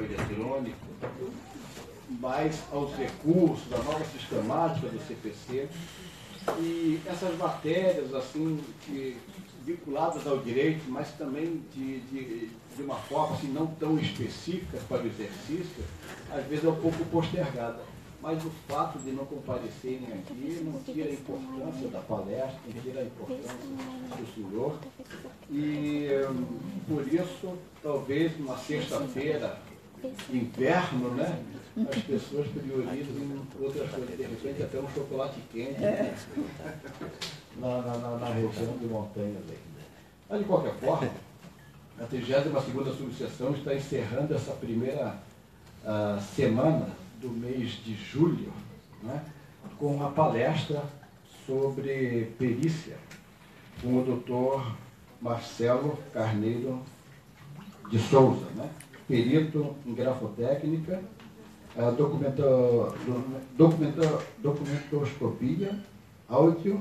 painel eletrônico, mais aos recursos, a nova sistemática do CPC. E essas matérias, assim, vinculadas ao direito, mas também de uma forma assim, não tão específica para o exercício, às vezes é um pouco postergada. Mas o fato de não comparecerem aqui não tira a importância da palestra, não tira a importância do senhor. E, por isso, talvez, numa sexta-feira, inverno, né, as pessoas priorizam outras coisas, de repente até um chocolate quente, né, na região de montanhas aí. Mas, de qualquer forma, a 32ª subseção está encerrando essa primeira semana do mês de julho, né, com uma palestra sobre perícia com o doutor Marcelo Carneiro de Souza, né, perito em grafotécnica, documentoscopia, áudio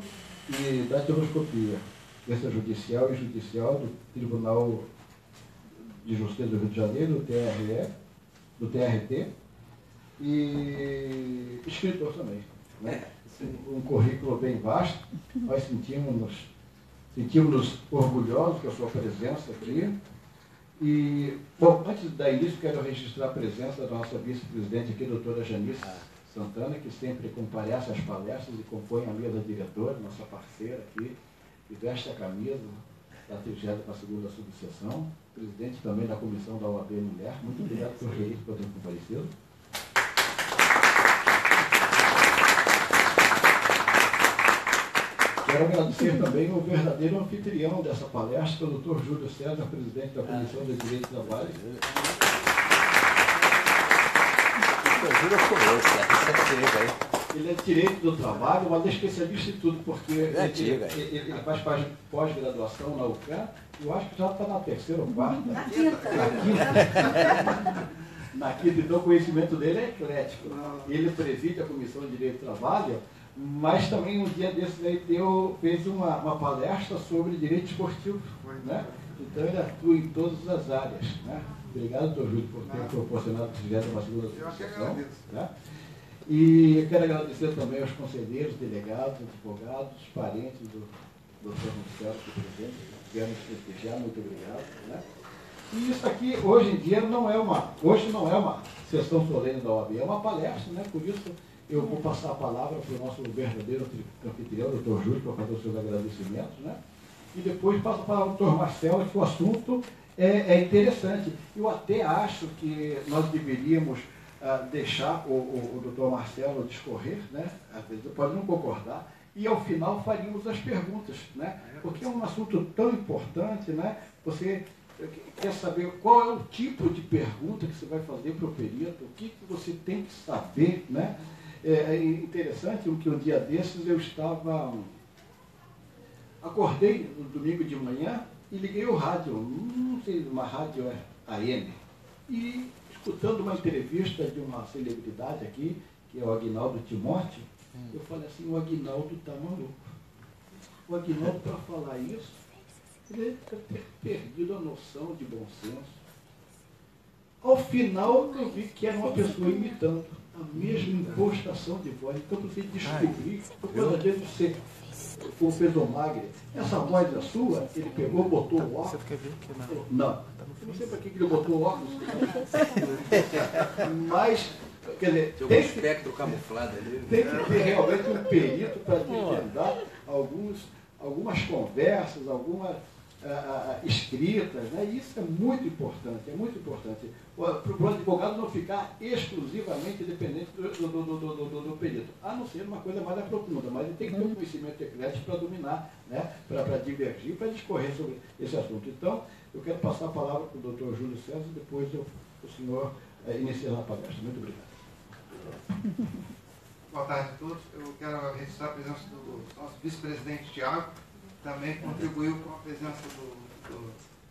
e datiloscopia, extrajudicial e judicial do Tribunal de Justiça do Rio de Janeiro, do TRT, e escritor também, né? Um currículo bem vasto. Nós sentimos-nos orgulhosos com a sua presença aqui. E, bom, antes de dar início, quero registrar a presença da nossa vice-presidente aqui, doutora Janice Santana, que sempre comparece às palestras e compõe a mesa diretora, nossa parceira aqui, e veste a camisa da 32ª subseção, presidente também da comissão da OAB Mulher. Muito obrigado por ter comparecido. Quero agradecer também o verdadeiro anfitrião dessa palestra, o doutor Júlio César, presidente da Comissão de Direito do Trabalho. Ele é de Direito do Trabalho, mas é especialista em tudo, porque ele faz pós-graduação na UCAM, eu acho que já está na terceira ou quarta. Na quinta, então o conhecimento dele é eclético. Ele preside a Comissão de Direito do Trabalho, mas também um dia desses aí fez uma palestra sobre direito esportivo, né? Então ele atua em todas as áreas, né? Obrigado, doutor Júlio, por ter proporcionado a 32ª subseção, né? E eu quero agradecer também aos conselheiros, delegados, advogados, parentes do doutor Marcelo, que presente, que vieram nos prestigiar, muito obrigado, né? E isso aqui, hoje em dia, não é uma sessão solene da OAB, é uma palestra, né? Por isso, eu vou passar a palavra para o nosso verdadeiro anfitrião, o doutor Júlio, para fazer os seus agradecimentos, né? E depois passo para o doutor Marcelo, que o assunto é interessante. Eu até acho que nós deveríamos deixar o doutor Marcelo discorrer, né? Às vezes pode não concordar, e ao final faríamos as perguntas, né? Porque é um assunto tão importante, né? Você quer saber qual é o tipo de pergunta que você vai fazer para o perito, o que você tem que saber, né? É interessante que um dia desses eu acordei no domingo de manhã e liguei o rádio, não sei, uma rádio AM, e escutando uma entrevista de uma celebridade aqui, que é o Aguinaldo Timóteo, eu falei assim, o Aguinaldo está maluco. O Aguinaldo, para falar isso, ele deve ter perdido a noção de bom senso. Ao final, eu vi que era uma pessoa imitando a mesma impostação de voz. Então, você descobrir, por causa de você for o Pedro Magre, essa voz é sua, ele pegou, botou o óculos. Você quer ver que não? Eu não sei para que ele botou o óculos. Mas, quer dizer, tem um espectro camuflado ali. Tem que ter realmente um perito para desvendar algumas conversas, algumas escritas, né? E isso é muito importante, para o advogado não ficar exclusivamente dependente do perito, a não ser uma coisa mais aprofunda, mas ele tem que ter um conhecimento eclético para dominar, né? Para divergir, para discorrer sobre esse assunto. Então, eu quero passar a palavra para o doutor Júlio César, depois o senhor iniciar a palestra. Muito obrigado. Boa tarde a todos. Eu quero registrar a presença do nosso vice-presidente Tiago, também contribuiu com a presença do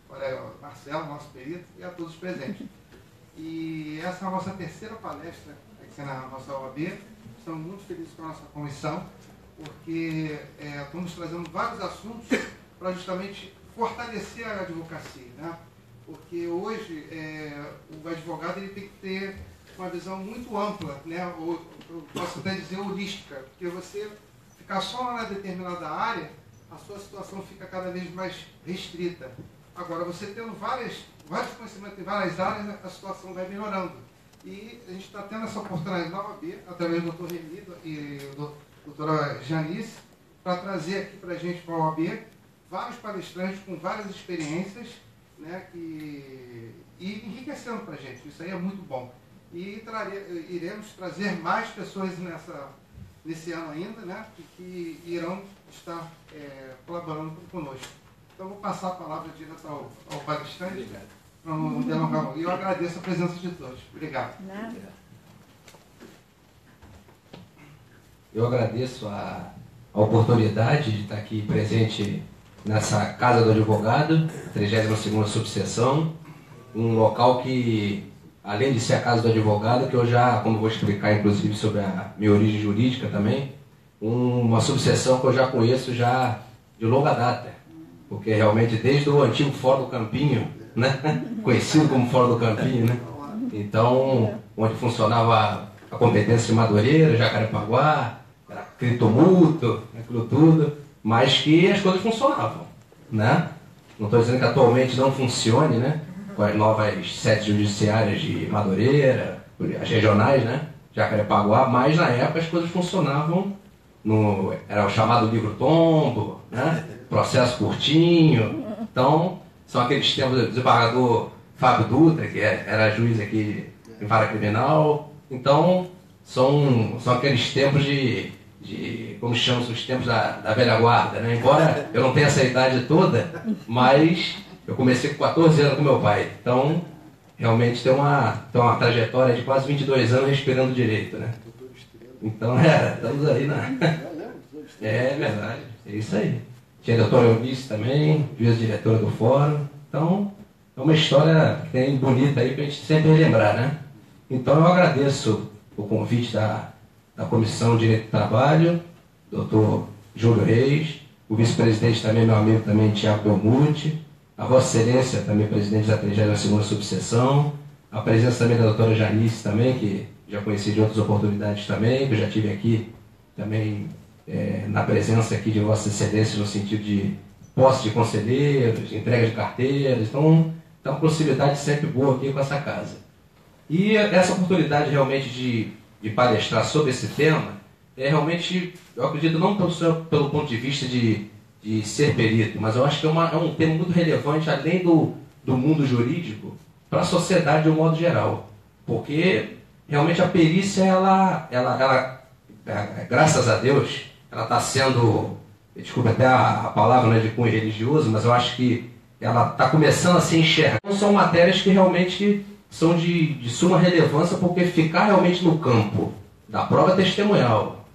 colega Marcelo, nosso perito, e a todos os presentes. E essa é a nossa terceira palestra aqui na nossa OAB. Estamos muito felizes com a nossa comissão, porque estamos trazendo vários assuntos para justamente fortalecer a advocacia, né? porque hoje o advogado ele tem que ter uma visão muito ampla, né? Ou eu posso até dizer holística, porque você ficar só numa determinada área, a sua situação fica cada vez mais restrita. Agora, você tendo vários conhecimentos em várias áreas, a situação vai melhorando. E a gente está tendo essa oportunidade na OAB, através do Dr. Remy e da doutora Janice, para trazer aqui para a gente, para a OAB, vários palestrantes com várias experiências, né, e enriquecendo para a gente. Isso aí é muito bom. E iremos trazer mais pessoas nesse ano ainda, né, que irão estar colaborando conosco. Então, vou passar a palavra direto ao palestrante. Para não delongar muito. E eu agradeço a presença de todos. Obrigado. Eu agradeço a oportunidade de estar aqui presente nessa Casa do Advogado, 32ª subseção, um local que, além de ser a Casa do Advogado, que eu já, como vou explicar inclusive sobre a minha origem jurídica também, uma subseção que eu já conheço já de longa data, porque realmente desde o antigo Fórum do Campinho, né? Conhecido como Fórum do Campinho, né? Então, onde funcionava a competência de Madureira, Jacarepaguá, criptomuto, aquilo tudo, mas que as coisas funcionavam, né? Não estou dizendo que atualmente não funcione, né? Com as novas sedes judiciárias de Madureira, as regionais, né? Jacarepaguá, mas na época as coisas funcionavam, era o chamado livro tombo, né? Processo curtinho. Então, são aqueles tempos do desembargador Fábio Dutra, que era juiz aqui em vara criminal. Então, são aqueles tempos como chamamos os tempos da velha guarda, né? Embora eu não tenha essa idade toda, mas eu comecei com 14 anos com meu pai. Então, realmente tem uma trajetória de quase 22 anos respirando direito, né? Então, estamos aí É verdade, é isso aí. Tinha a doutora Eunice também, juiz-diretora do fórum. Então, é uma história que tem bonita aí para a gente sempre relembrar, né? Então, eu agradeço o convite da Comissão de Direito do Trabalho, doutor Júlio Reis, o vice-presidente também, meu amigo também, Tiago Belmuti, a Vossa Excelência, também presidente da 32ª subseção, a presença também da doutora Janice também, que já conheci de outras oportunidades também, que eu já tive aqui também na presença aqui de Vossa Excelência no sentido de posse de conselheiros, entrega de carteiras. Então, uma proximidade sempre boa aqui com essa casa. E essa oportunidade realmente de palestrar sobre esse tema realmente, eu acredito, não pelo ponto de vista de ser perito, mas eu acho que é um tema muito relevante, além do mundo jurídico, para a sociedade de um modo geral. Porque realmente a perícia, ela graças a Deus, ela está sendo, desculpa até a palavra, né, de cunho religioso, mas eu acho que ela está começando a se enxergar. Não são matérias que realmente são de suma relevância, porque ficar realmente no campo da prova testemunhal,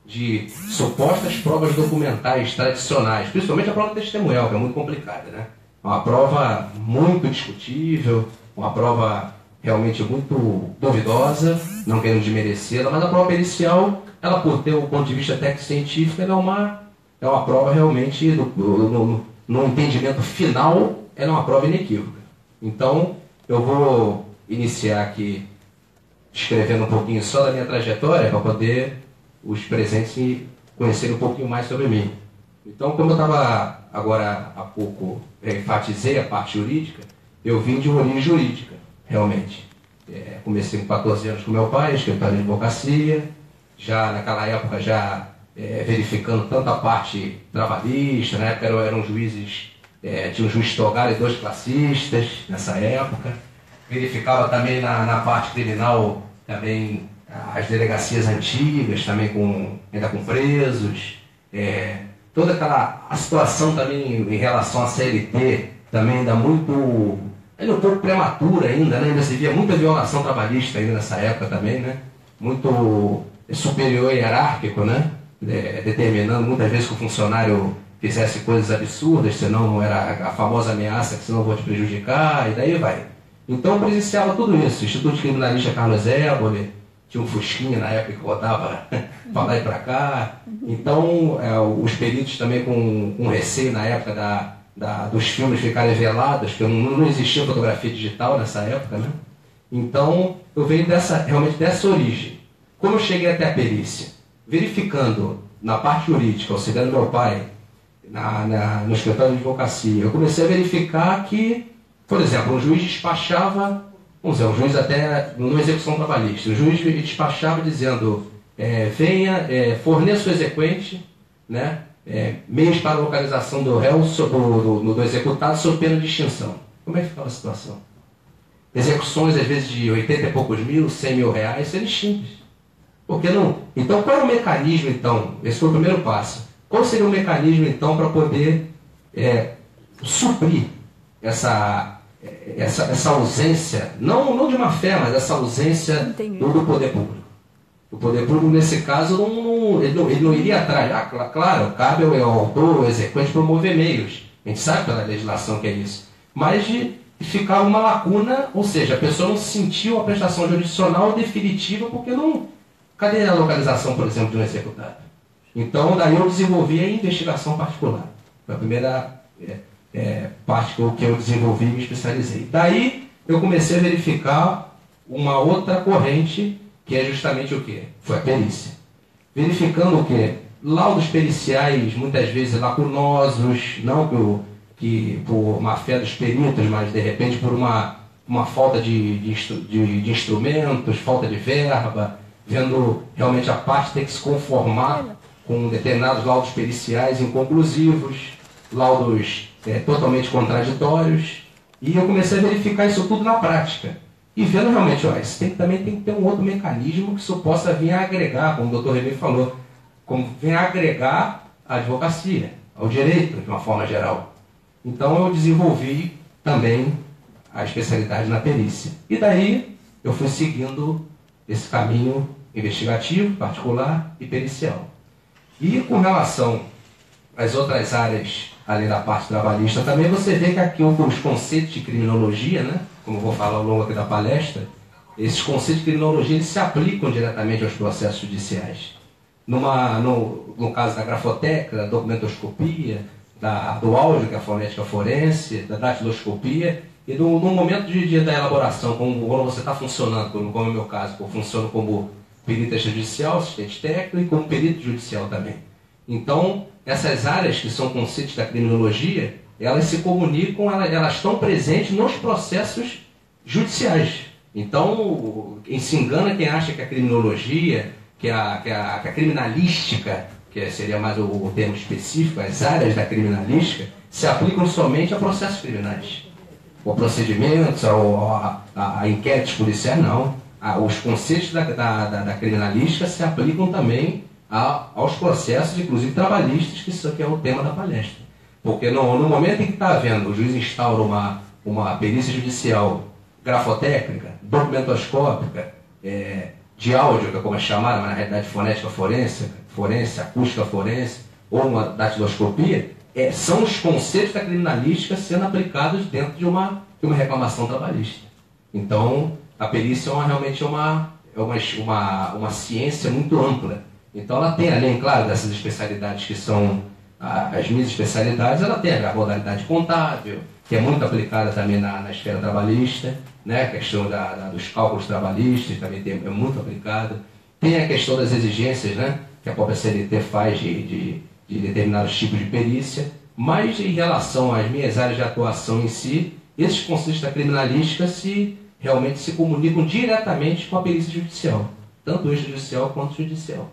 de supostas provas documentais tradicionais, principalmente a prova testemunhal, que é muito complicada, né? É uma prova muito discutível, uma prova realmente muito duvidosa, não querendo desmerecê-la, mas a prova pericial, ela, por ter o ponto de vista técnico-científico, ela é uma prova realmente, no entendimento final, ela é uma prova inequívoca. Então, eu vou iniciar aqui descrevendo um pouquinho só da minha trajetória, para poder os presentes conhecerem um pouquinho mais sobre mim. Então, como eu estava agora há pouco, enfatizei a parte jurídica, eu vim de uma origem jurídica, realmente. Comecei com 14 anos com meu pai, escritório de advocacia, já naquela época verificando tanto a parte trabalhista, na época eram juízes, tinha um juiz togado e 2 classistas nessa época, verificava também na parte criminal também as delegacias antigas, também ainda com presos, toda a situação também em relação à CLT, também ainda um pouco prematura ainda se via muita violação trabalhista ainda nessa época também, né? Muito superior hierárquico, né? Determinando muitas vezes que o funcionário fizesse coisas absurdas, senão não era a famosa ameaça que senão eu vou te prejudicar, e daí vai. Então eu presenciava tudo isso. Instituto Criminalista Carlos Éboli, tinha um Fusquinha na época que rodava para lá e para cá. Então os peritos também com receio na época dos filmes ficarem velados, porque não existia fotografia digital nessa época, né? Então, eu venho realmente dessa origem. Como eu cheguei até a perícia? Verificando na parte jurídica, auxiliando meu pai, no escritório de advocacia, eu comecei a verificar que, por exemplo, um juiz despachava, vamos dizer, um juiz até numa execução trabalhista, o juiz despachava dizendo, venha, forneça o exequente, né, meios para a localização do réu, do executado, sob pena de extinção. Como é que ficava a situação? Execuções, às vezes, de 80 e poucos mil, 100 mil reais, seriam extintos. Por que não? Então, qual é o mecanismo, então? Esse foi o primeiro passo. Qual seria o mecanismo, então, para poder suprir essa ausência, não de má fé, mas essa ausência do poder público? O poder público, nesse caso, ele não iria atrás. Claro, cabe ao autor, ao exequente, promover meios. A gente sabe pela legislação que é isso. Mas de ficar uma lacuna, ou seja, a pessoa não sentiu a prestação jurisdicional definitiva porque não... Cadê a localização, por exemplo, de um executado? Então, daí eu desenvolvi a investigação particular. Foi a primeira parte que eu desenvolvi e me especializei. Daí, eu comecei a verificar uma outra corrente, que é justamente o quê? Foi a perícia. Verificando o quê? Laudos periciais, muitas vezes lacunosos, não que por má fé dos peritos, mas de repente por uma falta de instrumentos, falta de verba, vendo realmente a parte ter que se conformar com determinados laudos periciais inconclusivos, laudos totalmente contraditórios, e eu comecei a verificar isso tudo na prática. E vendo realmente, isso também tem que ter um outro mecanismo que isso possa vir a agregar, como o doutor Remy falou, como vir a agregar a advocacia, ao direito, de uma forma geral. Então eu desenvolvi também a especialidade na perícia. E daí eu fui seguindo esse caminho investigativo, particular e pericial. E com relação às outras áreas, além da parte trabalhista, também você vê que aqui os conceitos de criminologia, né, como eu vou falar ao longo aqui da palestra, esses conceitos de criminologia eles se aplicam diretamente aos processos judiciais. No caso da grafoteca, da documentoscopia, do áudio, que é a fonética forense, da datiloscopia, e no momento da elaboração, quando você está funcionando, como é o meu caso, eu funciono como perito extrajudicial, assistente técnico e como perito judicial também. Então, essas áreas que são conceitos da criminologia, elas se comunicam, elas estão presentes nos processos judiciais. Então, se engana quem acha que a criminologia, que a criminalística, que seria mais o termo específico, as áreas da criminalística, se aplicam somente a processos criminais. Ou procedimentos, a inquéritos policiais, não. Os conceitos da criminalística se aplicam também aos processos, inclusive trabalhistas, que isso aqui é o tema da palestra. Porque no momento em que está havendo, o juiz instaura uma perícia judicial grafotécnica, documentoscópica, de áudio, que é como é chamada, mas na realidade fonética forense, acústica forense, ou uma datiloscopia, são os conceitos da criminalística sendo aplicados dentro de uma reclamação trabalhista. Então, a perícia realmente é uma ciência muito ampla. Então, ela tem, além, claro, dessas especialidades que são as minhas especialidades, ela tem a modalidade contábil, que é muito aplicada também na esfera trabalhista, né? A questão dos cálculos trabalhistas também é muito aplicada. Tem a questão das exigências, né? Que a própria CLT faz de determinados tipos de perícia, mas em relação às minhas áreas de atuação em si, esses conceitos da criminalística realmente se comunicam diretamente com a perícia judicial, tanto extrajudicial quanto judicial.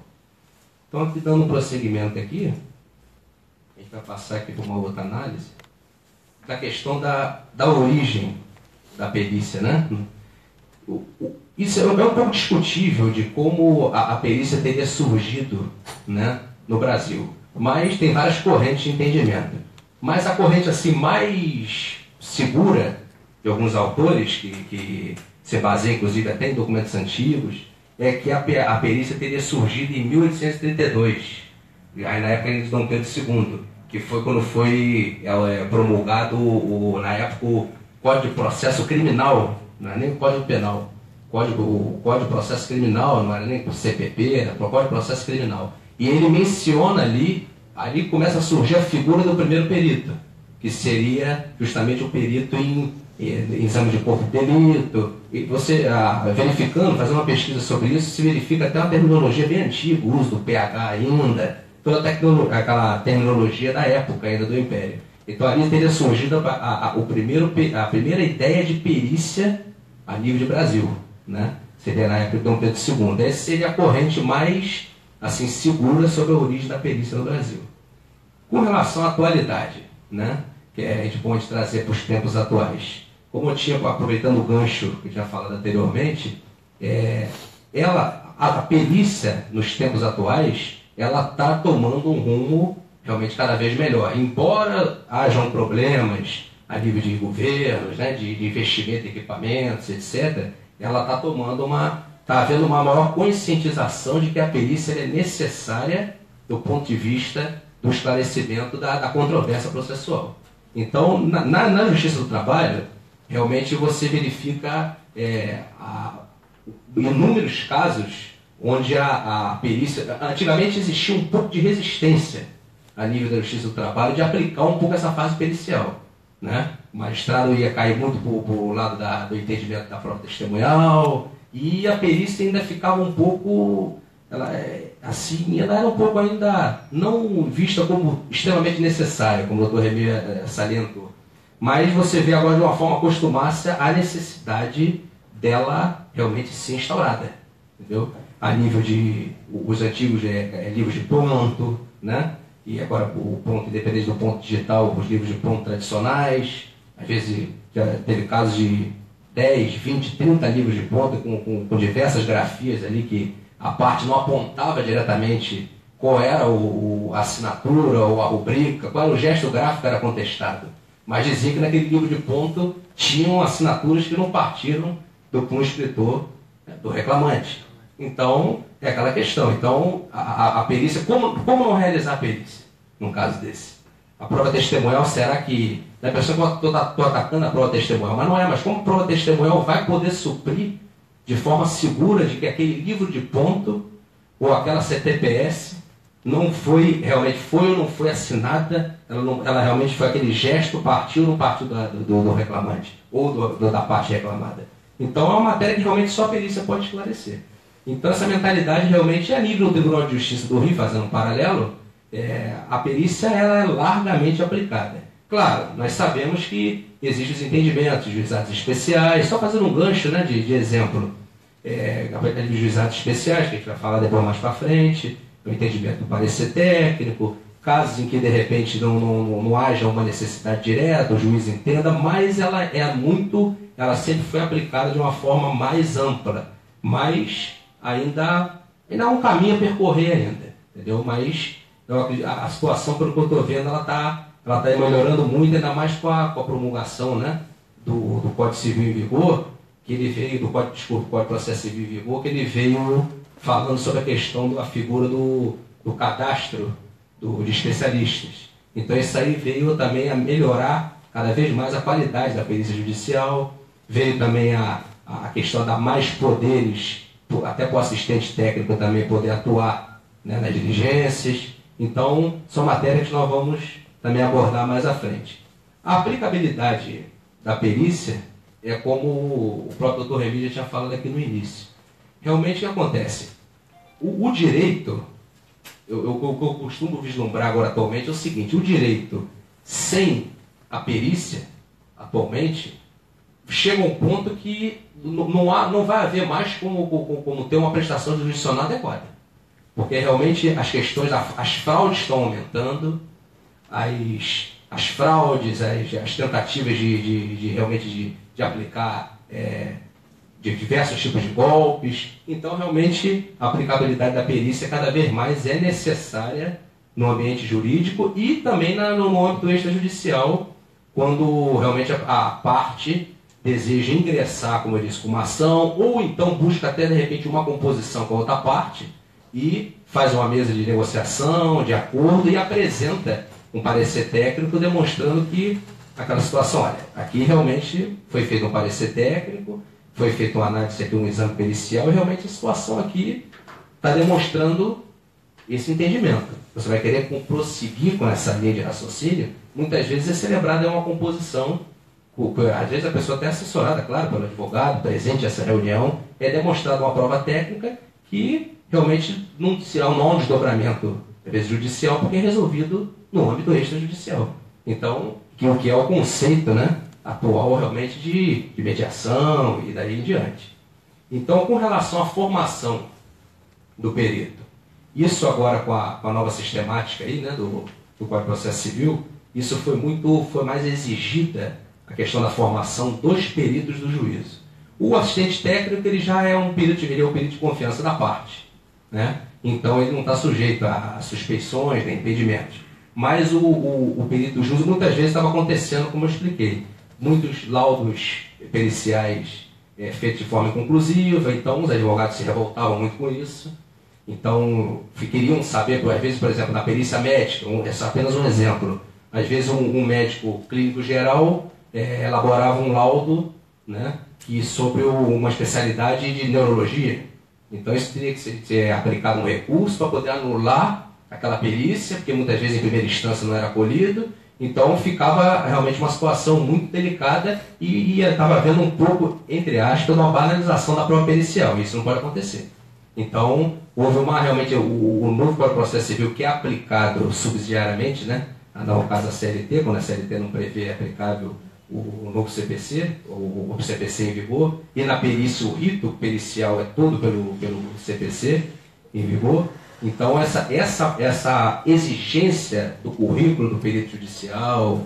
Então, aqui dando um prosseguimento aqui, a gente vai passar aqui por uma outra análise, da questão da origem da perícia, né? Isso é um pouco discutível de como a perícia teria surgido, né, no Brasil. Mas tem várias correntes de entendimento. Mas a corrente assim, mais segura de alguns autores, que se baseia inclusive até em documentos antigos, é que a perícia teria surgido em 1832, aí na época de Dom Pedro II, que foi quando foi promulgado, na época, o Código de Processo Criminal, não é nem o Código Penal, o Código de Processo Criminal, não era nem o CPP, era o Código de Processo Criminal. E ele menciona ali começa a surgir a figura do primeiro perito. que seria justamente o perito em exame de corpo de delito. E você, verificando, fazendo uma pesquisa sobre isso, se verifica até uma terminologia bem antiga, o uso do pH ainda, toda aquela terminologia da época ainda do Império. Então ali teria surgido a primeira ideia de perícia a nível de Brasil, né? Seria na época de Dom Pedro II. Essa seria a corrente mais assim, segura sobre a origem da perícia no Brasil. Com relação à atualidade, né? Que a gente pode trazer para os tempos atuais. Como eu tinha, aproveitando o gancho que eu já falado anteriormente, a perícia nos tempos atuais, ela está tomando um rumo realmente cada vez melhor. Embora hajam problemas a nível de governos, né, de investimento em equipamentos, etc., ela está havendo uma maior conscientização de que a perícia é necessária do ponto de vista do esclarecimento da controvérsia processual. Então, na Justiça do Trabalho, realmente você verifica inúmeros casos onde a perícia... Antigamente existia um pouco de resistência a nível da Justiça do Trabalho de aplicar um pouco essa fase pericial, né? O magistrado ia cair muito para o lado do entendimento da prova testemunhal, e a perícia ainda ficava um pouco... ela era um pouco ainda não vista como extremamente necessária, como o Dr. Remy salientou. Mas você vê agora de uma forma acostumar-se à necessidade dela realmente ser instaurada, entendeu? A nível de os antigos livros de ponto, né? E agora o ponto, independente do ponto digital, os livros de ponto tradicionais, às vezes já teve casos de 10, 20, 30 livros de ponto com diversas grafias ali que a parte não apontava diretamente qual era a assinatura ou a rubrica, qual era o gesto gráfico que era contestado. Mas dizia que naquele livro de ponto tinham assinaturas que não partiram do punho escritor, né, do reclamante. Então, é aquela questão. Então, a perícia, como não realizar a perícia num caso desse? A prova testemunhal, será que... A pessoa que estou atacando a prova testemunhal, mas não é, mas como a prova testemunhal vai poder suprir de forma segura de que aquele livro de ponto ou aquela CTPS não foi, realmente foi ou não foi assinada, ela realmente foi aquele gesto, partiu ou não partiu do reclamante, ou da parte reclamada. Então é uma matéria que realmente só a perícia pode esclarecer. Então essa mentalidade realmente, a nível do Tribunal de Justiça do Rio, fazendo um paralelo, a perícia ela é largamente aplicada. Claro, nós sabemos que existem os entendimentos, juizados especiais, só fazendo um gancho, né, de exemplo, a de juizados especiais, que a gente vai falar depois mais para frente, o entendimento do parecer técnico, casos em que de repente não haja uma necessidade direta, o juiz entenda, mas ela sempre foi aplicada de uma forma mais ampla, mas ainda há um caminho a percorrer ainda, entendeu? Mas a situação, pelo que eu estou vendo, ela está melhorando muito, ainda mais com a promulgação, né, do Código Civil em vigor, que ele veio, do Código de Processo Civil em vigor, que ele veio falando sobre a questão da figura do cadastro de especialistas. Então isso aí veio também a melhorar cada vez mais a qualidade da perícia judicial, veio também a questão de dar mais poderes, até para o assistente técnico também poder atuar, né, nas diligências. Então são matérias que nós vamos também abordar mais à frente. A aplicabilidade da perícia é como o próprio Dr. Remy já tinha falado aqui no início. Realmente o que acontece? O direito, eu costumo vislumbrar agora atualmente, é o seguinte: o direito sem a perícia, atualmente, chega a um ponto que não vai haver mais como ter uma prestação jurisdicional adequada. Porque realmente as questões, as fraudes estão aumentando, as fraudes, as tentativas de realmente de aplicar de diversos tipos de golpes. Então, realmente, a aplicabilidade da perícia cada vez mais é necessária no ambiente jurídico e também no âmbito extrajudicial, quando realmente a parte deseja ingressar, como eu disse, com uma ação, ou então busca até, de repente, uma composição com a outra parte e faz uma mesa de negociação, de acordo, e apresenta um parecer técnico demonstrando que aquela situação, olha, aqui realmente foi feito um parecer técnico, foi feita uma análise aqui, um exame pericial, e realmente a situação aqui está demonstrando esse entendimento. Você vai querer prosseguir com essa linha de raciocínio, muitas vezes é celebrada uma composição, às vezes a pessoa até assessorada, claro, pelo advogado, presente nessa reunião, é demonstrada uma prova técnica que realmente não há um desdobramento, às vezes judicial, porque é resolvido no âmbito extrajudicial. Então, o que é o conceito, né, atual realmente de mediação e daí em diante. Então, com relação à formação do perito, isso agora com a nova sistemática aí, né, do Código de Processo Civil, isso foi mais exigida a questão da formação dos peritos do juízo. O assistente técnico ele já é um perito, ele é o perito de confiança da parte, né? Então ele não está sujeito a suspeições, nem impedimentos. Mas o perito do juízo muitas vezes estava acontecendo, como eu expliquei, muitos laudos periciais feitos de forma inconclusiva, então os advogados se revoltavam muito com isso. Então, queriam saber, às vezes, por exemplo, na perícia médica, é apenas um exemplo, às vezes um médico clínico geral elaborava um laudo, né, sobre uma especialidade de neurologia. Então, isso teria que ser aplicado um recurso para poder anular aquela perícia, porque muitas vezes em primeira instância não era acolhido. Então, ficava realmente uma situação muito delicada e estava havendo um pouco, entre aspas, uma banalização da prova pericial. Isso não pode acontecer. Então, houve realmente o novo Código de Processo Civil que é aplicado subsidiariamente, né? No caso da CLT, quando a CLT não prevê aplicável o novo CPC, o CPC em vigor, e na perícia o rito pericial é todo pelo CPC em vigor. Então, essa exigência do currículo do perito judicial,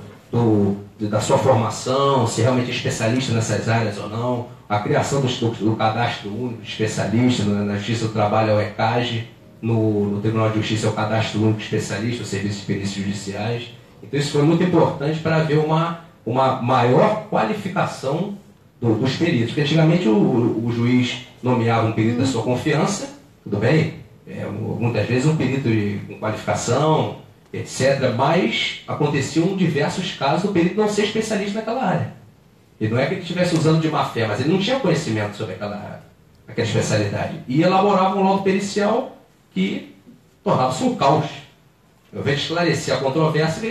da sua formação, se realmente é especialista nessas áreas ou não, a criação do cadastro único de especialista, na Justiça do Trabalho é o ECAGE, no Tribunal de Justiça é o cadastro único de especialista, o Serviço de Perícias Judiciais. Então, isso foi muito importante para haver uma maior qualificação dos peritos. Porque antigamente o juiz nomeava um perito da sua confiança, tudo bem? Muitas vezes um perito com qualificação, etc. Mas aconteciam diversos casos do perito não ser especialista naquela área. E não é que ele estivesse usando de má fé, mas ele não tinha conhecimento sobre aquela especialidade. E elaborava um laudo pericial que tornava-se um caos. Ao invés de esclarecer a controvérsia,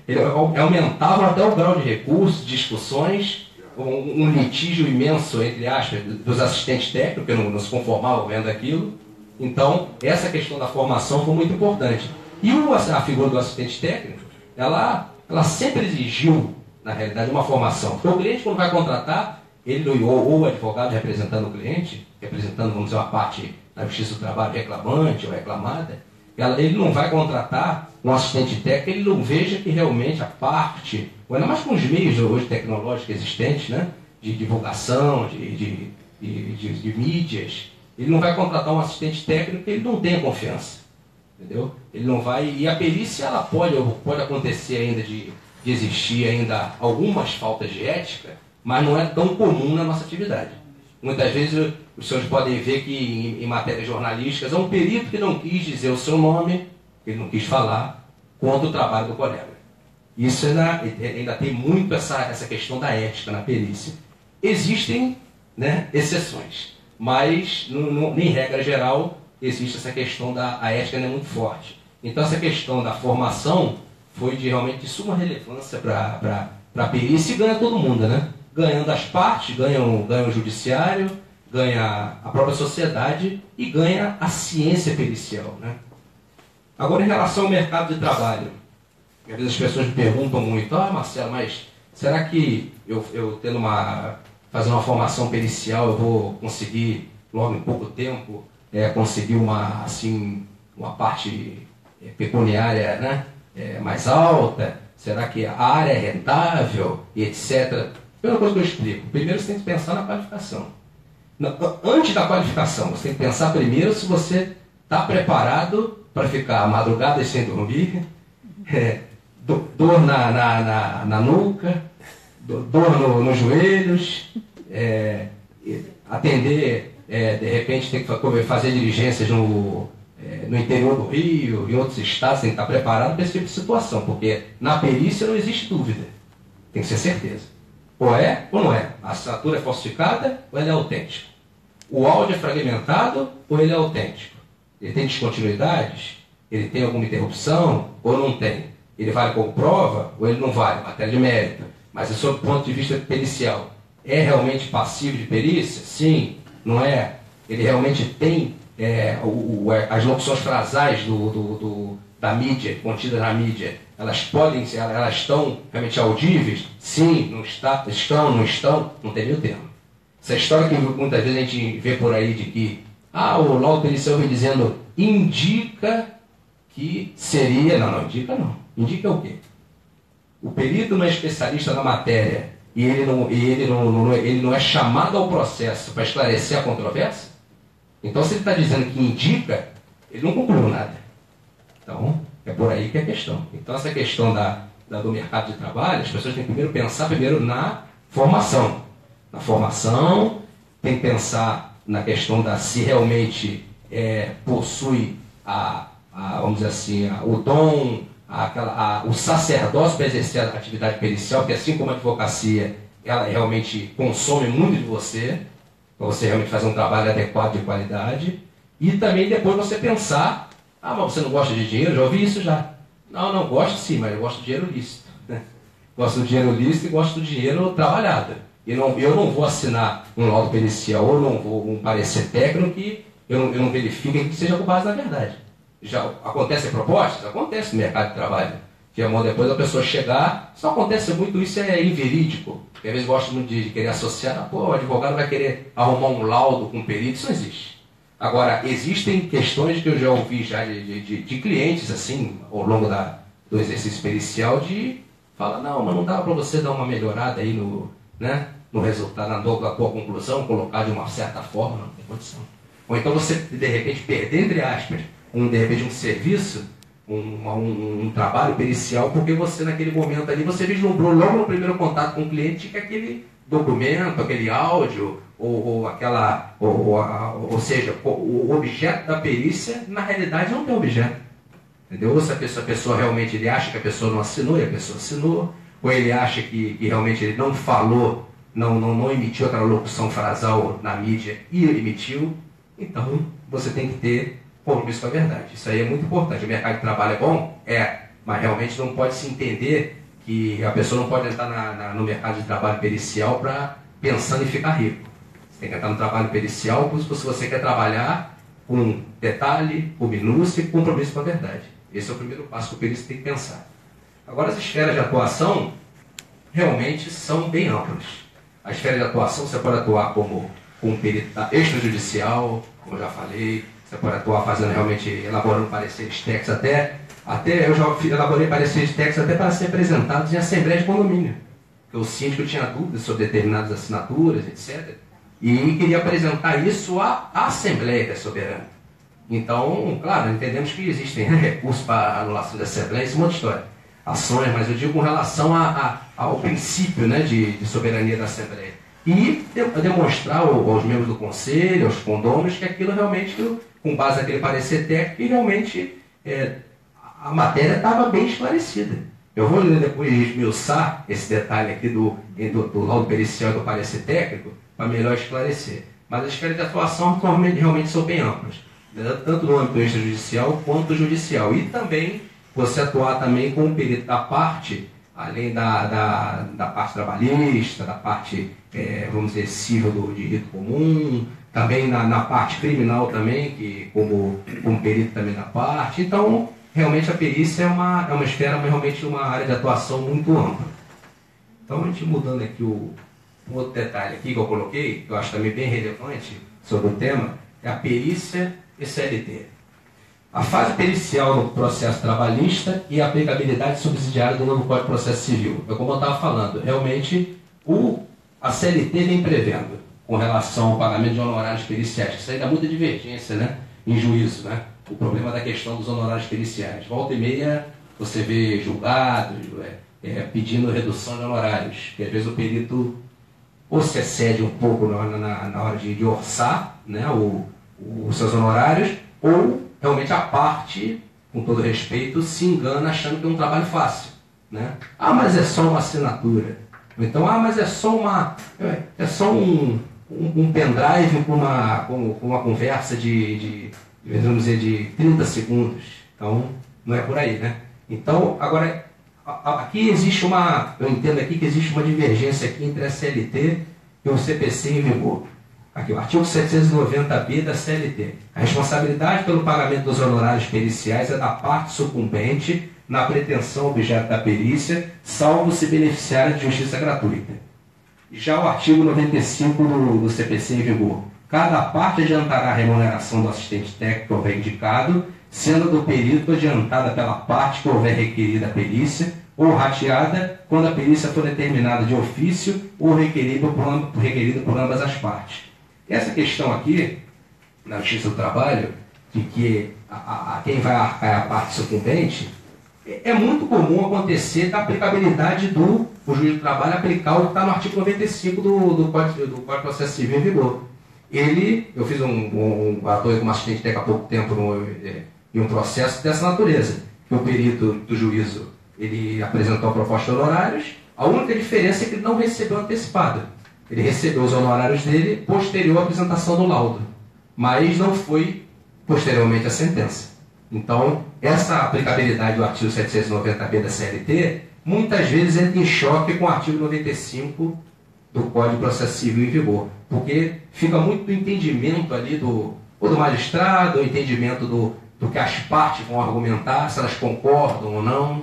ele aumentava até o grau de recursos, discussões, um litígio imenso, entre aspas, dos assistentes técnicos, que não se conformavam vendo aquilo. Então, essa questão da formação foi muito importante. E a figura do assistente técnico, ela sempre exigiu, na realidade, uma formação. Porque o cliente, quando vai contratar, ele ou o advogado representando o cliente, representando, vamos dizer, uma parte da Justiça do Trabalho reclamante ou reclamada, ele não vai contratar um assistente técnico, ele não veja que realmente a parte, ou ainda mais com os meios hoje tecnológicos existentes, né, de divulgação, de mídias, ele não vai contratar um assistente técnico que ele não tenha confiança. Entendeu? Ele não vai. E a perícia ela pode acontecer ainda de existir ainda algumas faltas de ética, mas não é tão comum na nossa atividade. Muitas vezes os senhores podem ver que em matérias jornalísticas é um perito que não quis dizer o seu nome, que ele não quis falar, contra o trabalho do colega. Isso ainda tem muito essa questão da ética na perícia. Existem, né, exceções, mas em regra geral existe essa questão a ética não é muito forte. Então essa questão da formação foi realmente de suma relevância para a perícia e ganha todo mundo, né? Ganhando as partes, ganha o judiciário, ganha a própria sociedade e ganha a ciência pericial, né? Agora, em relação ao mercado de trabalho, às vezes as pessoas me perguntam muito, Marcelo, mas será que eu fazendo uma formação pericial eu vou conseguir, logo em pouco tempo, conseguir uma parte pecuniária, né, mais alta? Será que a área é rentável? E etc. Primeira coisa que eu explico. Primeiro você tem que pensar na qualificação. Antes da qualificação, você tem que pensar primeiro se você está preparado para ficar madrugadas sem dormir, dor na nuca, dor nos joelhos, atender, de repente tem que fazer diligências no interior do Rio, em outros estados, tem que estar preparado para esse tipo de situação, porque na perícia não existe dúvida, tem que ser certeza. Ou é ou não é. A assinatura é falsificada ou ele é autêntico. O áudio é fragmentado ou ele é autêntico. Ele tem descontinuidades, Ele tem alguma interrupção ou não tem? Ele vale como prova ou ele não vale? Matéria de mérito. Mas, sob o ponto de vista pericial, é realmente passivo de perícia? Sim, não é? Ele realmente tem as locuções frasais da mídia, contidas na mídia, elas estão realmente audíveis? Sim, não estão, não tem meio termo. Essa história que muitas vezes a gente vê por aí de que o laudo pericial vem dizendo indica que seria... Não, indica não. Indica o quê? O perito não é especialista na matéria e ele não é chamado ao processo para esclarecer a controvérsia? Então, se ele está dizendo que indica, ele não concluiu nada. Então, é por aí que é a questão. Então, essa questão do mercado de trabalho, as pessoas têm que pensar na formação. Na formação, tem que pensar na questão se realmente possui vamos dizer assim, o dom, o sacerdócio para exercer a atividade pericial, porque assim como a advocacia, ela realmente consome muito de você, para você realmente fazer um trabalho adequado de qualidade, e também depois você pensar, mas você não gosta de dinheiro? Já ouvi isso já. Não, gosto sim, mas eu gosto de dinheiro lícito. Né? Gosto do dinheiro lícito e gosto do dinheiro trabalhado. Eu não vou assinar um laudo pericial ou não vou um parecer técnico que eu não verifico que seja com base na verdade. Já acontecem propostas? Acontece no mercado de trabalho. Que depois a pessoa chegar, só acontece muito, isso é inverídico. Porque às vezes gosta muito de querer associar, o advogado vai querer arrumar um laudo com um perito, isso não existe. Agora, existem questões que eu já ouvi de clientes, assim, ao longo do exercício pericial, de falar, mas não dá para você dar uma melhorada aí no resultado, na tua conclusão, colocar de uma certa forma, não tem condição. Ou então você, de repente, perder, entre aspas, de repente um serviço, um trabalho pericial, porque você naquele momento ali, você vislumbrou logo no primeiro contato com o cliente que aquele documento, aquele áudio, ou seja, o objeto da perícia, na realidade não tem objeto. Entendeu? Ou se a pessoa realmente ele acha que a pessoa não assinou e a pessoa assinou, ou ele acha que realmente ele não falou, não emitiu aquela locução frasal na mídia e ele emitiu, então você tem que ter compromisso com a verdade. Isso aí é muito importante. O mercado de trabalho é bom? Mas realmente não pode se entender que a pessoa não pode entrar no mercado de trabalho pericial pensando em ficar rico. Você tem que entrar no trabalho pericial se você quer trabalhar com detalhe, com minúcia e com compromisso com a verdade. Esse é o primeiro passo que o perito tem que pensar. Agora, as esferas de atuação realmente são bem amplas. A esfera de atuação, você pode atuar como um perito extrajudicial, como eu já falei. Você pode atuar elaborando pareceres técnicos até eu já elaborei pareceres técnicos até para ser apresentados em assembleia de condomínio. Porque o síndico tinha dúvidas sobre determinadas assinaturas, etc. E queria apresentar isso à Assembleia que é soberana. Então, claro, entendemos que existem recursos para anulação da Assembleia, isso é uma outra história. Ações, mas eu digo com relação ao princípio de soberania da Assembleia. E demonstrar aos membros do Conselho, aos condôminos, que aquilo realmente, com base naquele parecer técnico, realmente a matéria estava bem esclarecida. Eu vou depois esmiuçar esse detalhe aqui do laudo pericial e do parecer técnico para melhor esclarecer. Mas as esferas de atuação realmente são bem amplas, tanto no âmbito extrajudicial quanto judicial. E também você atuar também com o perito da parte, além da parte trabalhista, da parte, vamos dizer, civil do direito comum, também na parte criminal também, que como perito também na parte. Então, realmente a perícia é uma esfera, realmente uma área de atuação muito ampla. Então, a gente mudando aqui um outro detalhe aqui que eu coloquei, que eu acho também bem relevante sobre o tema, é a perícia e CLT. A fase pericial no processo trabalhista e a aplicabilidade subsidiária do novo Código de Processo Civil. É como eu estava falando, realmente a CLT vem prevendo com relação ao pagamento de honorários periciais. Isso aí dá muita divergência, né, em juízo, né? O problema da questão dos honorários periciais. Volta e meia você vê julgados pedindo redução de honorários, que às vezes o perito ou se excede um pouco na hora de orçar, né, os seus honorários, ou realmente a parte, com todo respeito, se engana achando que é um trabalho fácil. Né? Mas é só uma assinatura. Ou então, mas é só um pendrive com uma conversa vamos dizer, de 30 segundos. Então, não é por aí, né? Então, agora, aqui existe eu entendo aqui que existe uma divergência aqui entre a CLT e o CPC em vigor. Aqui, o artigo 790b da CLT. A responsabilidade pelo pagamento dos honorários periciais é da parte sucumbente na pretensão objeto da perícia, salvo se beneficiar de justiça gratuita. Já o artigo 95 do CPC em vigor. Cada parte adiantará a remuneração do assistente técnico que houver indicado, sendo do perito adiantada pela parte que houver requerida a perícia, ou rateada quando a perícia for determinada de ofício ou requerida por ambas as partes. Essa questão aqui, na Justiça do Trabalho, de que quem vai arcar é a parte sucumbente, é muito comum acontecer da aplicabilidade o juiz do trabalho aplicar o que está no artigo 95 do Código de Processo Civil em vigor. Eu fiz atuei como assistente técnico há pouco tempo em um processo dessa natureza, que o perito do juízo ele apresentou a proposta de honorários, a única diferença é que ele não recebeu antecipado. Ele recebeu os honorários dele posterior à apresentação do laudo, mas não foi posteriormente a sentença. Então, essa aplicabilidade do artigo 790b da CLT, muitas vezes entra em choque com o artigo 95 do Código de Processo Civil em vigor, porque fica muito do entendimento ali do magistrado, o entendimento do que as partes vão argumentar, se elas concordam ou não.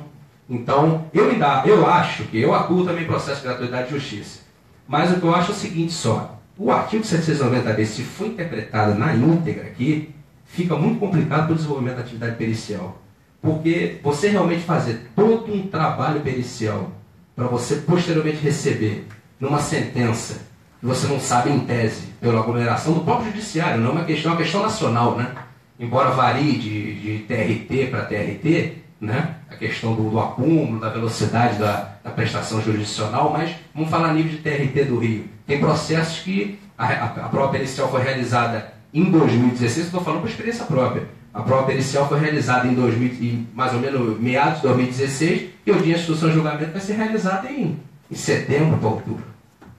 Então, eu acho que eu atuo também em processo de gratuidade de justiça, mas o que eu acho é o seguinte só, o artigo 790b, se for interpretado na íntegra aqui, fica muito complicado para o desenvolvimento da atividade pericial. Porque você realmente fazer todo um trabalho pericial para você posteriormente receber numa sentença que você não sabe em tese, pela aglomeração do próprio judiciário, não é uma questão nacional, né? Embora varie de TRT para TRT, né? A questão do acúmulo, da velocidade da prestação jurisdicional, mas vamos falar a nível de TRT do Rio. Tem processos que a prova pericial foi realizada em 2016, estou falando por experiência própria. A prova pericial foi realizada em mais ou menos meados de 2016 e o dia de instrução de julgamento vai ser realizado em setembro para outubro.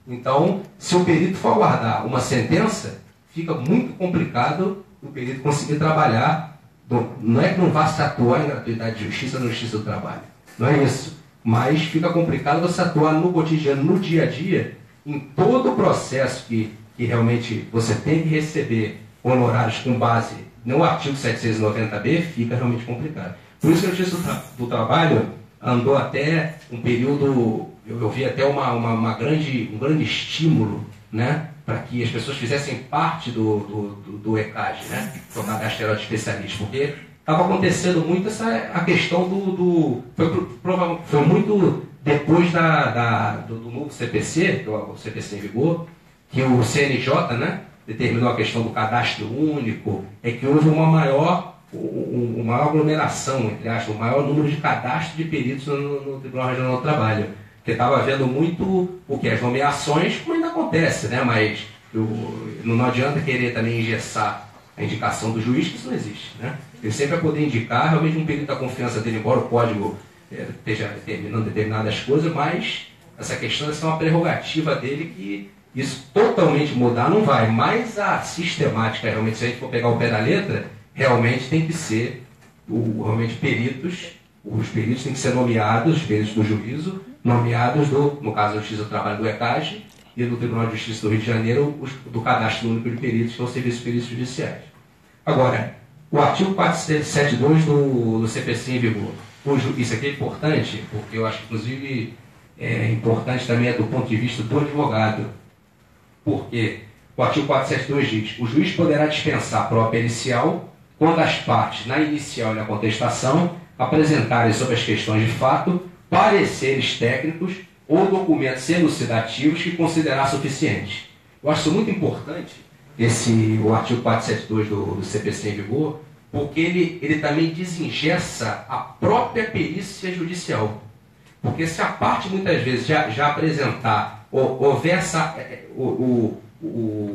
Então, se o perito for aguardar uma sentença, fica muito complicado o perito conseguir trabalhar. Não é que não vá se atuar em gratuidade de justiça na Justiça do Trabalho. Não é isso. Mas fica complicado você atuar no cotidiano, no dia a dia, em todo o processo que realmente você tem que receber honorários com base no artigo 790b, fica realmente complicado. Por isso que a Justiça do Trabalho andou até um período, eu vi até um grande estímulo, né, para que as pessoas fizessem parte do ECAG, né, do Cadastro Geral de Especialistas, porque estava acontecendo muito a questão foi muito depois do novo CPC, o CPC em vigor, que o CNJ, né, determinou a questão do cadastro único, é que houve uma maior aglomeração, entre aspas, um maior número de cadastros de peritos no Tribunal Regional do Trabalho. Porque estava havendo muito as nomeações, como ainda acontece, né? Mas não adianta querer também engessar a indicação do juiz, que isso não existe, né? Ele sempre vai poder indicar realmente um perito da confiança dele, embora o código esteja determinando determinadas coisas, mas essa questão é uma prerrogativa dele que isso totalmente mudar não vai, mas a sistemática, realmente, se a gente for pegar o pé da letra, realmente tem que ser, peritos, os peritos têm que ser nomeados, os peritos do juízo, nomeados no caso da Justiça do Trabalho do ECAG e no Tribunal de Justiça do Rio de Janeiro, do Cadastro Único de Peritos, que é o Serviço de Peritos Judiciais. Agora, o artigo 472 do CPC em vigor. Isso aqui é importante, porque eu acho que, inclusive, é importante também do ponto de vista do advogado. Porque o artigo 472 diz: o juiz poderá dispensar a prova pericial quando as partes, na inicial e na contestação, apresentarem sobre as questões de fato pareceres técnicos ou documentos elucidativos que considerar suficientes. Eu acho isso muito importante, o artigo 472 do CPC em vigor, porque ele também desengessa a própria perícia judicial. Porque se a parte muitas vezes já apresentar, houver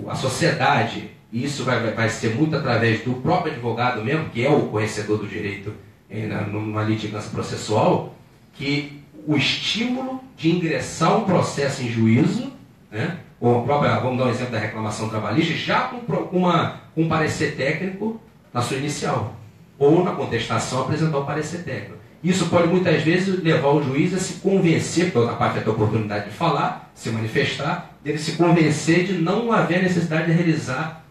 a sociedade, e isso vai ser muito através do próprio advogado mesmo, que é o conhecedor do direito numa litigância processual, que o estímulo de ingressar um processo em juízo, né, ou vamos dar um exemplo da reclamação trabalhista, já com um parecer técnico na sua inicial. ou na contestação apresentar o parecer técnico. Isso pode muitas vezes levar o juiz a se convencer, porque outra parte vai ter a oportunidade de falar, se manifestar, dele se convencer de não haver necessidade de realizar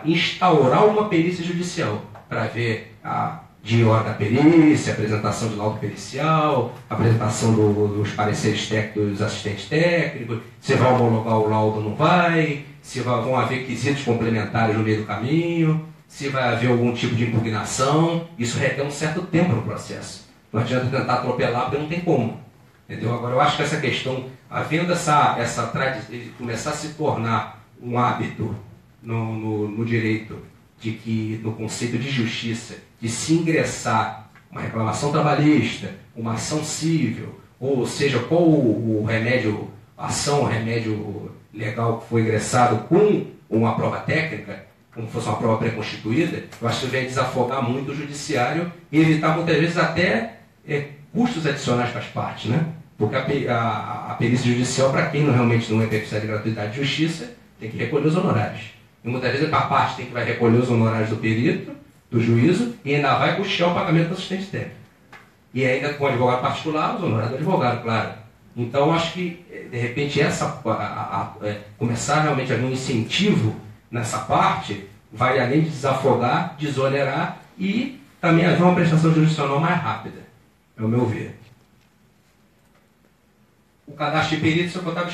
instaurar uma perícia judicial, para ver de hora da perícia, apresentação de laudo pericial, apresentação dos pareceres técnicos dos assistentes técnicos, se vai homologar o laudo ou não vai, se vão haver quesitos complementares no meio do caminho, se vai haver algum tipo de impugnação. Isso requer um certo tempo no processo. Não adianta tentar atropelar, porque não tem como. Entendeu? Agora, eu acho que essa questão, havendo essa tradição, de começar a se tornar um hábito no direito, de que, no conceito de justiça, de se ingressar uma reclamação trabalhista, uma ação civil, ou seja, qual o remédio, ação, remédio legal que foi ingressado com uma prova técnica, como se fosse uma prova pré-constituída, eu acho que vai desafogar muito o judiciário e evitar muitas vezes até custos adicionais para as partes, né? Porque a perícia judicial, para quem realmente não é beneficiário de gratuidade de justiça, tem que recolher os honorários. E muitas vezes a parte vai recolher os honorários do perito, do juízo, e ainda vai custear o pagamento do assistente técnico. E ainda com o advogado particular, os honorários do advogado, claro. Então, acho que, de repente, começar realmente a haver um incentivo nessa parte, vai além de desafogar, desonerar e também haver uma prestação jurisdicional mais rápida, é o meu ver. O cadastro de peritos, eu estava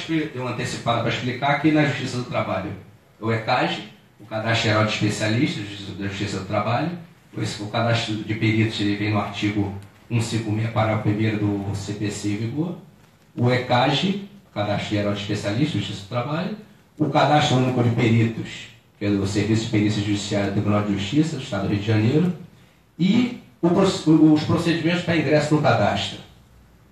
antecipado para explicar aqui na Justiça do Trabalho. O ECAGE, o Cadastro Geral de Especialistas da Justiça do Trabalho. O cadastro de peritos ele vem no artigo 156, parágrafo 1º do CPC em vigor. O ECAGE, Cadastro Geral de Especialistas da Justiça do Trabalho. O Cadastro Único de Peritos, que é do Serviço de Perícia Judiciária do Tribunal de Justiça do Estado do Rio de Janeiro. E os procedimentos para ingresso no cadastro.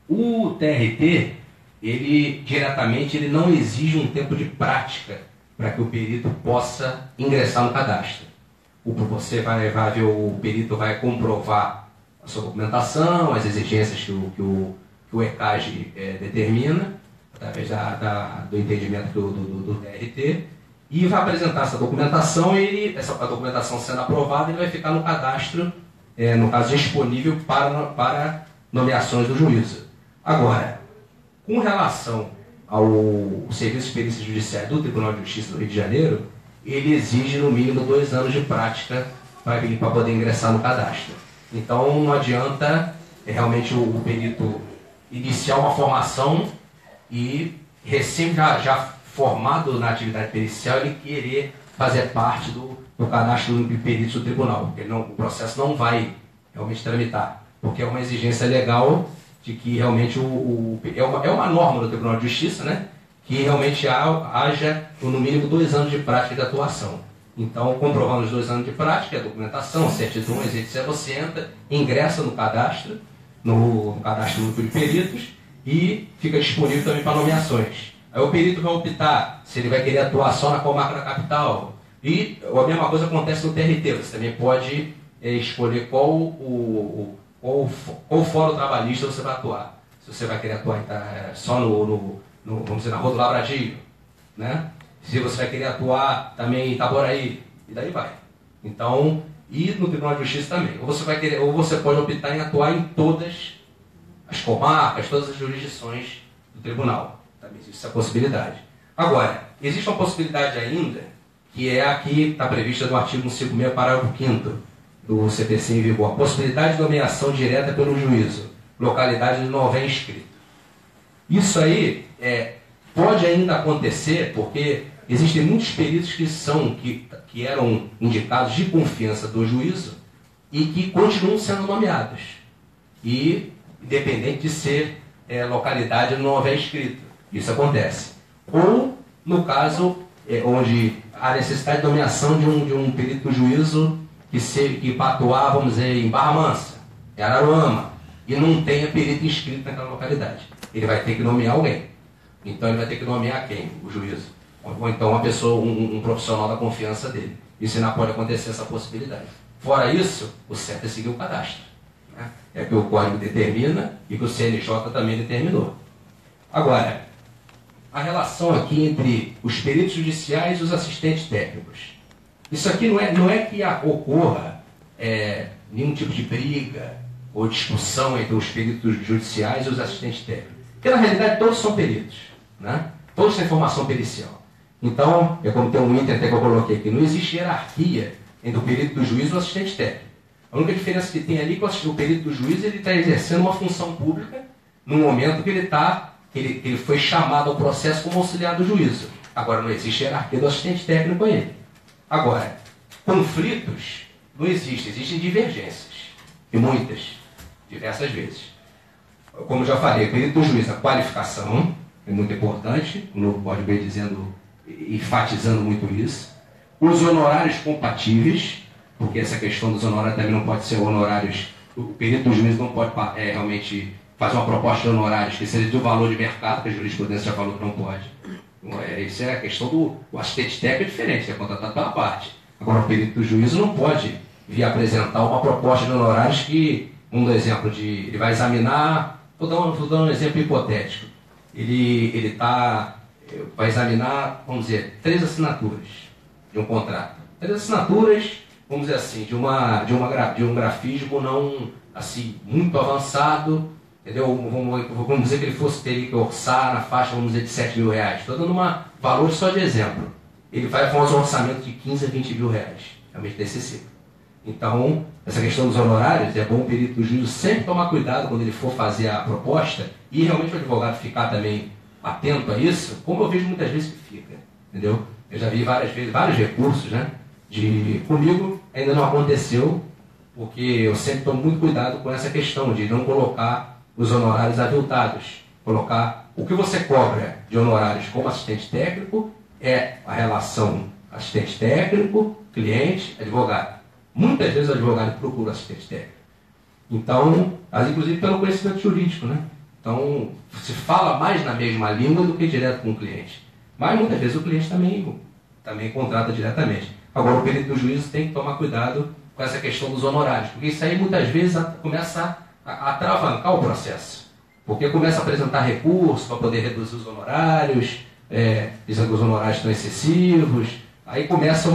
O TRT, ele não exige um tempo de prática para que o perito possa ingressar no cadastro. Você vai ver, o perito vai comprovar a sua documentação, as exigências que o ECAGE determina, através do entendimento do TRT, e vai apresentar essa documentação, e a documentação sendo aprovada, ele vai ficar no cadastro, no caso disponível para nomeações do juízo. Agora, com relação ao Serviço de Perícia Judiciária do Tribunal de Justiça do Rio de Janeiro, ele exige no mínimo 2 anos de prática para poder ingressar no cadastro. Então não adianta realmente o perito iniciar uma formação e recém já formado na atividade pericial ele querer fazer parte do cadastro de peritos do tribunal, porque o processo não vai realmente tramitar, porque é uma exigência legal de que realmente é uma norma do Tribunal de Justiça, né? Que realmente haja no mínimo 2 anos de prática de atuação. Então, comprovando os 2 anos de prática, a documentação, certidões, etc., você entra, ingressa no cadastro único de peritos, e fica disponível também para nomeações. Aí o perito vai optar se ele vai querer atuar só na comarca da capital. E a mesma coisa acontece no TRT, você também pode escolher qual fórum trabalhista você vai atuar. Se você vai querer atuar só vamos dizer, na Rua do Lavradio, né? Se você vai querer atuar também em Itaboraí, e daí vai. Então, e no Tribunal de Justiça também. Ou você pode optar em atuar em todas as comarcas, todas as jurisdições do tribunal. Também existe essa possibilidade. Agora, existe uma possibilidade ainda, que é a que está prevista no artigo 156, parágrafo 5º do CPC em vigor, a possibilidade de nomeação direta pelo juízo, localidade onde não houver inscrito. Isso aí pode ainda acontecer, porque existem muitos peritos que eram indicados de confiança do juízo e que continuam sendo nomeados, e independente de ser localidade onde não houver inscrito. Isso acontece. Ou, no caso, onde há necessidade de nomeação de um perito do juízo que para atuar, vamos dizer, em Barra Mansa, em Araruama, e não tenha perito inscrito naquela localidade. Ele vai ter que nomear alguém. Então ele vai ter que nomear quem? O juízo. Ou então uma pessoa, um profissional da confiança dele. Isso ainda pode acontecer, essa possibilidade. Fora isso, o certo é seguir o cadastro, né? É que o código determina e que o CNJ também determinou. Agora, a relação aqui entre os peritos judiciais e os assistentes técnicos. Isso aqui não é que ocorra nenhum tipo de briga ou discussão entre os peritos judiciais e os assistentes técnicos. Porque, na realidade, todos são peritos, né? Todos têm formação pericial. Então, é como tem um item até que eu coloquei aqui, não existe hierarquia entre o perito do juiz e o assistente técnico. A única diferença que tem ali é que o perito do juiz está exercendo uma função pública no momento que ele foi chamado ao processo como auxiliar do juízo. Agora, não existe hierarquia do assistente técnico a ele. Agora, conflitos não existem, existem divergências. E muitas, diversas vezes. Como já falei, o perito do juiz, a qualificação é muito importante, o novo Código vem dizendo, enfatizando muito isso. Os honorários compatíveis, porque essa questão dos honorários também não pode ser honorários, o perito do juiz não pode realmente fazer uma proposta de honorários que seja do valor de mercado, que a jurisprudência já falou que não pode. Isso é a questão do assistente técnico, é diferente, é contratado pela parte. Agora, o perito do juízo não pode vir apresentar uma proposta de honorários que, um exemplo de, ele vai examinar, vou dar um exemplo hipotético, ele vai examinar, vamos dizer, 3 assinaturas de um contrato. 3 assinaturas, vamos dizer assim, de um grafismo não assim, muito avançado, entendeu? Vamos dizer que ele teria que orçar na faixa, vamos dizer, de R$7.000. Estou dando um valor só de exemplo. Ele vai fazer um orçamento de 15 a 20 mil reais, realmente desse ciclo. Então, essa questão dos honorários, é bom o perito do juízo sempre tomar cuidado quando ele for fazer a proposta e realmente o advogado ficar também atento a isso, como eu vejo muitas vezes que fica, entendeu? Eu já vi várias vezes, vários recursos, né? Comigo ainda não aconteceu, porque eu sempre tomo muito cuidado com essa questão de não colocar os honorários aviltados. Colocar o que você cobra de honorários como assistente técnico é a relação assistente técnico, cliente, advogado. Muitas vezes o advogado procura assistente técnico. Então, inclusive pelo conhecimento jurídico, né? Então, se fala mais na mesma língua do que direto com o cliente. Mas muitas vezes o cliente também contrata diretamente. Agora, o perito do juízo tem que tomar cuidado com essa questão dos honorários, porque isso aí muitas vezes começa a atravancar o processo. Porque começa a apresentar recursos para poder reduzir os honorários, dizendo que os honorários estão excessivos. Aí começa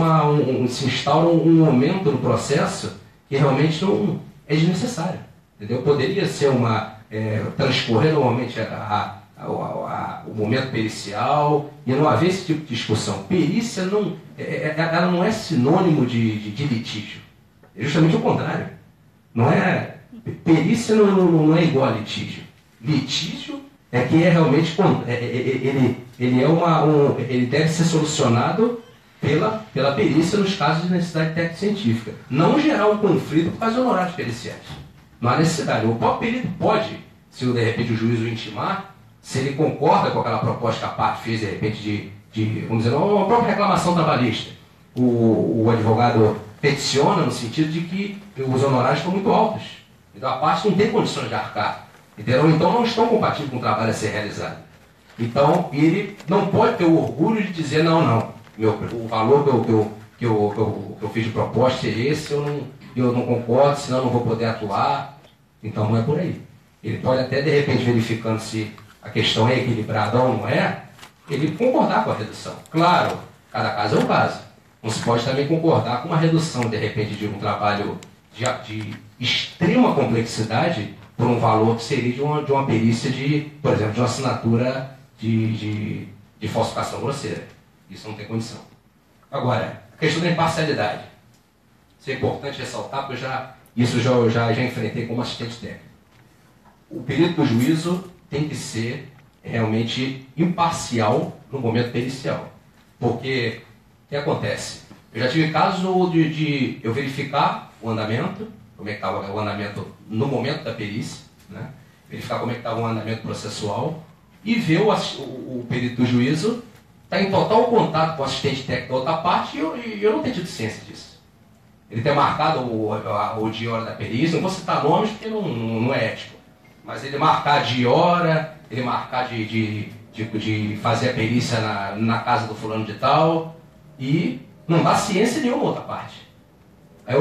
se instaura um momento no processo que realmente não é desnecessário. Entendeu? Poderia ser transcorrer normalmente o momento pericial e não haver esse tipo de discussão. Perícia ela não é sinônimo de litígio. É justamente o contrário. Perícia não é igual a litígio. Litígio é que é realmente ele deve ser solucionado pela perícia nos casos de necessidade técnico-científica. Não gerar um conflito por causa de honorários periciais. Não há necessidade. O próprio perito pode, se de repente o juiz o intimar, se ele concorda com aquela proposta que a parte fez, de repente, vamos dizer, uma própria reclamação trabalhista. O advogado peticiona no sentido de que os honorários estão muito altos. Então a parte não tem condições de arcar. Entendeu? Então não estão compatíveis com o trabalho a ser realizado. Então ele não pode ter o orgulho de dizer não. O valor que eu fiz de proposta é esse, eu não concordo, senão eu não vou poder atuar. Então não é por aí. Ele pode até, de repente, verificando se a questão é equilibrada ou não é, ele concordar com a redução. Claro, cada caso é um caso. Não se pode também concordar com uma redução, de repente, de um trabalho de extrema complexidade por um valor que seria de uma perícia por exemplo, de uma assinatura de falsificação grosseira. Isso não tem condição. Agora, a questão da imparcialidade. Isso é importante ressaltar, porque isso eu já enfrentei como assistente técnico. O perito do juízo tem que ser realmente imparcial no momento pericial. Porque o que acontece? Eu já tive casos de eu verificar o andamento, como é que estava o andamento no momento da perícia, né? Verificar como é que estava o andamento processual e ver o perito do juízo está em total contato com o assistente técnico da outra parte e eu não tenho tido ciência disso. Ele tem marcado o dia e hora da perícia, não vou citar nomes porque não é ético, mas ele marcar dia e hora, ele marcar de fazer a perícia na casa do fulano de tal e não dá ciência nenhuma outra parte. Aí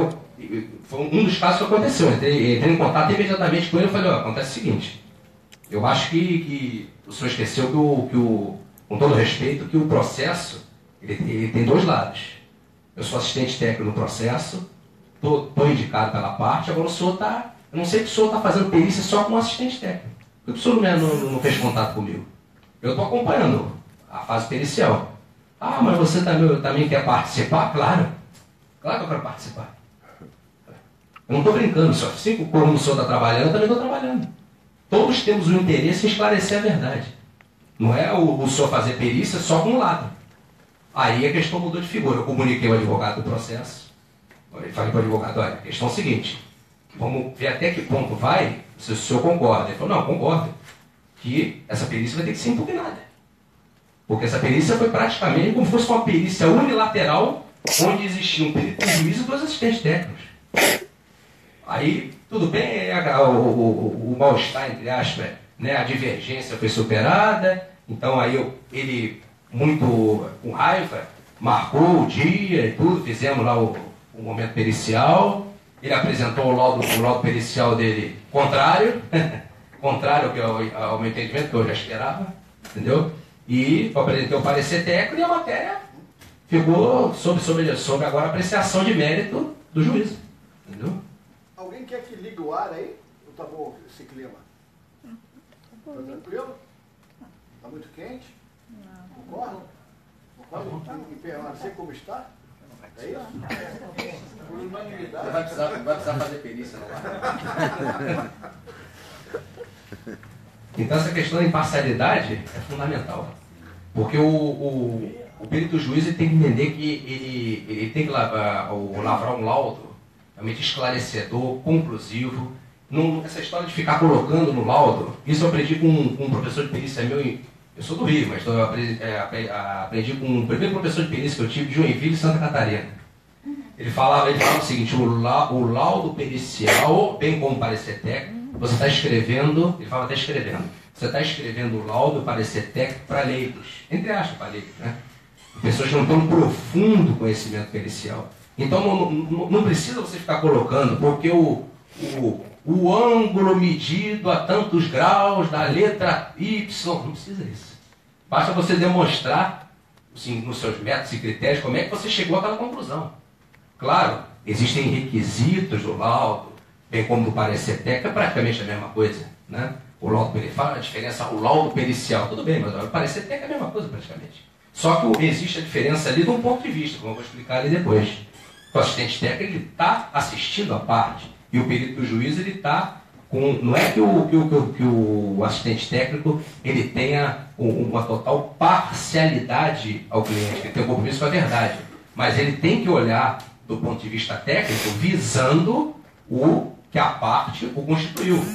foi um dos casos que aconteceu, entrei em contato imediatamente com ele e falei, acontece o seguinte, eu acho que o senhor esqueceu com todo respeito, que o processo ele tem 2 lados. Eu sou assistente técnico no processo, estou indicado pela parte, agora o senhor está... Eu não sei que o senhor está fazendo perícia só com assistente técnico. Por que o senhor não fez contato comigo? Eu estou acompanhando a fase pericial. Ah, mas você também quer participar? Claro. Claro que eu quero participar. Eu não estou brincando, só assim como o senhor está trabalhando, eu também estou trabalhando. Todos temos o interesse em esclarecer a verdade. Não é o senhor fazer perícia só com um lado. Aí a questão mudou de figura. Eu comuniquei ao advogado do processo. Eu falei para o advogado, olha, a questão é a seguinte, vamos ver até que ponto vai, se o senhor concorda. Ele falou, não, concordo, que essa perícia vai ter que ser impugnada. Porque essa perícia foi praticamente como se fosse uma perícia unilateral, onde existia um perito de juízo e 2 assistentes técnicos. Aí, tudo bem, o mal-estar, entre aspas, né, a divergência foi superada, então aí ele, muito com raiva, marcou o dia e tudo, fizemos lá o momento pericial, ele apresentou o laudo pericial dele contrário, contrário ao meu entendimento, que eu já esperava, entendeu? E apresentei o parecer técnico e a matéria ficou sob agora a apreciação de mérito do juiz, entendeu? Alguém quer que ligue o ar aí? Ou tá bom esse clima? Tá tranquilo? Tá muito quente? Não. Concorda? Concorda em permanecer como está? É isso? Por unanimidade. Não vai precisar fazer perícia, não vai. Então essa questão da imparcialidade é fundamental. Porque o perito juiz ele tem que entender que ele tem que lavrar um laudo realmente esclarecedor, conclusivo. Essa história de ficar colocando no laudo, isso eu aprendi com um professor de perícia meu, eu sou do Rio, mas eu aprendi com o primeiro professor de perícia que eu tive de Joinville, Santa Catarina. Ele falava o seguinte, o laudo pericial, bem como o parecer técnico, você está escrevendo, ele fala até escrevendo, você está escrevendo o laudo e o parecer técnico para leigos, entre aspas, para leigos, né? Pessoas que não têm um profundo conhecimento pericial. Então não precisa você ficar colocando, porque o ângulo medido a tantos graus da letra Y, não precisa disso. Basta você demonstrar, assim, nos seus métodos e critérios, como é que você chegou àquela conclusão. Claro, existem requisitos do laudo, bem como do parecer técnico, é praticamente a mesma coisa, né? O laudo pericial, a diferença, o laudo pericial, tudo bem, mas o parecer técnico é a mesma coisa praticamente. Só que existe a diferença ali de um ponto de vista, como eu vou explicar ali depois. O assistente técnico ele está assistindo a parte e o perito do juiz ele está com... Não é que o assistente técnico ele tenha uma total parcialidade ao cliente, ele tem um compromisso com a verdade, mas ele tem que olhar do ponto de vista técnico visando o que a parte o constituiu.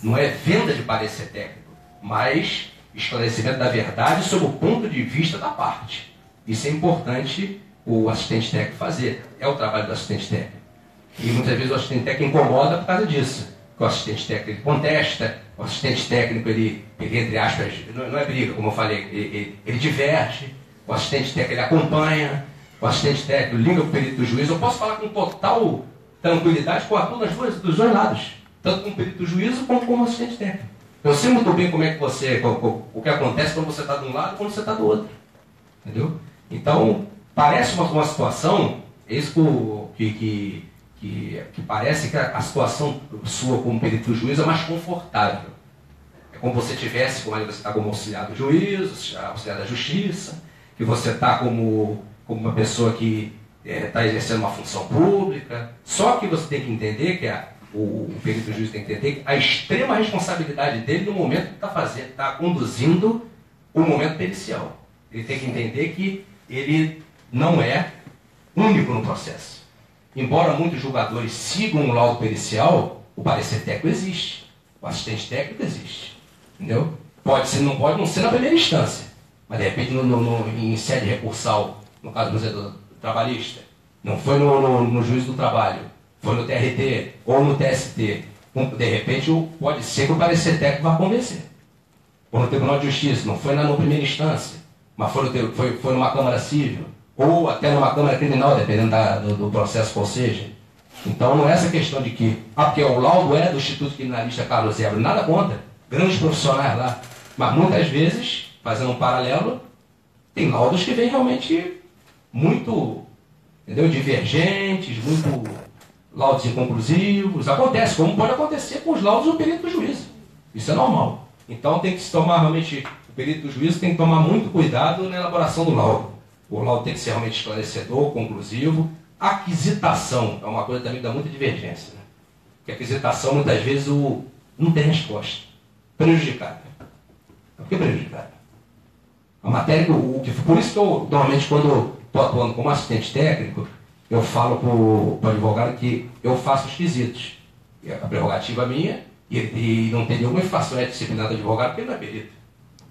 Não é venda de parecer técnico, mas esclarecimento da verdade sob o ponto de vista da parte. Isso é importante o assistente técnico fazer. É o trabalho do assistente técnico. E muitas vezes o assistente técnico incomoda por causa disso. Porque o assistente técnico ele contesta, o assistente técnico ele entre aspas, não é briga, como eu falei, ele diverte, o assistente técnico ele acompanha, o assistente técnico liga para o perito do juiz. Eu posso falar com total tranquilidade com a ator dos dois lados, tanto com o perito do juiz como com o assistente técnico. Eu sei muito bem como é que o que acontece quando você está de um lado e quando você está do outro. Entendeu? Então, parece uma situação, isso que parece que a situação sua como perito do juiz é mais confortável. É como você tivesse, como você está como auxiliar do juiz, auxiliar da justiça, que você está como uma pessoa que está exercendo uma função pública. Só que você tem que entender que o perito do juiz tem que entender a extrema responsabilidade dele no momento que está conduzindo o momento pericial. Ele tem que entender que ele não é único no processo. Embora muitos julgadores sigam o laudo pericial, o parecer técnico existe, o assistente técnico existe. Entendeu? Não pode não ser na primeira instância, mas de repente em sede recursal, no caso do trabalhista, não foi no juiz do trabalho, foi no TRT ou no TST, de repente pode ser que o parecer técnico vá convencer. Ou no Tribunal de Justiça, não foi na primeira instância, mas foi numa Câmara Civil, ou até numa Câmara Criminal, dependendo do processo qual seja. Então não é essa questão de que, porque o laudo é do Instituto Criminalista Carlos Zébrio, nada contra, grandes profissionais lá, mas muitas vezes, fazendo um paralelo, tem laudos que vêm realmente muito, entendeu, divergentes, muito laudos inconclusivos, acontece, como pode acontecer com os laudos do perito do juízo. Isso é normal. Então tem que se tomar realmente, o perito do juízo tem que tomar muito cuidado na elaboração do laudo. O laudo tem que ser realmente esclarecedor, conclusivo. Aquisitação é uma coisa também que dá muita divergência, né? Porque a aquisitação, muitas vezes, não tem resposta. Prejudicada. Por que prejudicada? A matéria, por isso que eu, normalmente, quando estou atuando como assistente técnico, eu falo para o advogado que eu faço os quesitos. A prerrogativa minha, e não tem nenhuma infração disciplinar do advogado, porque ele não é perito.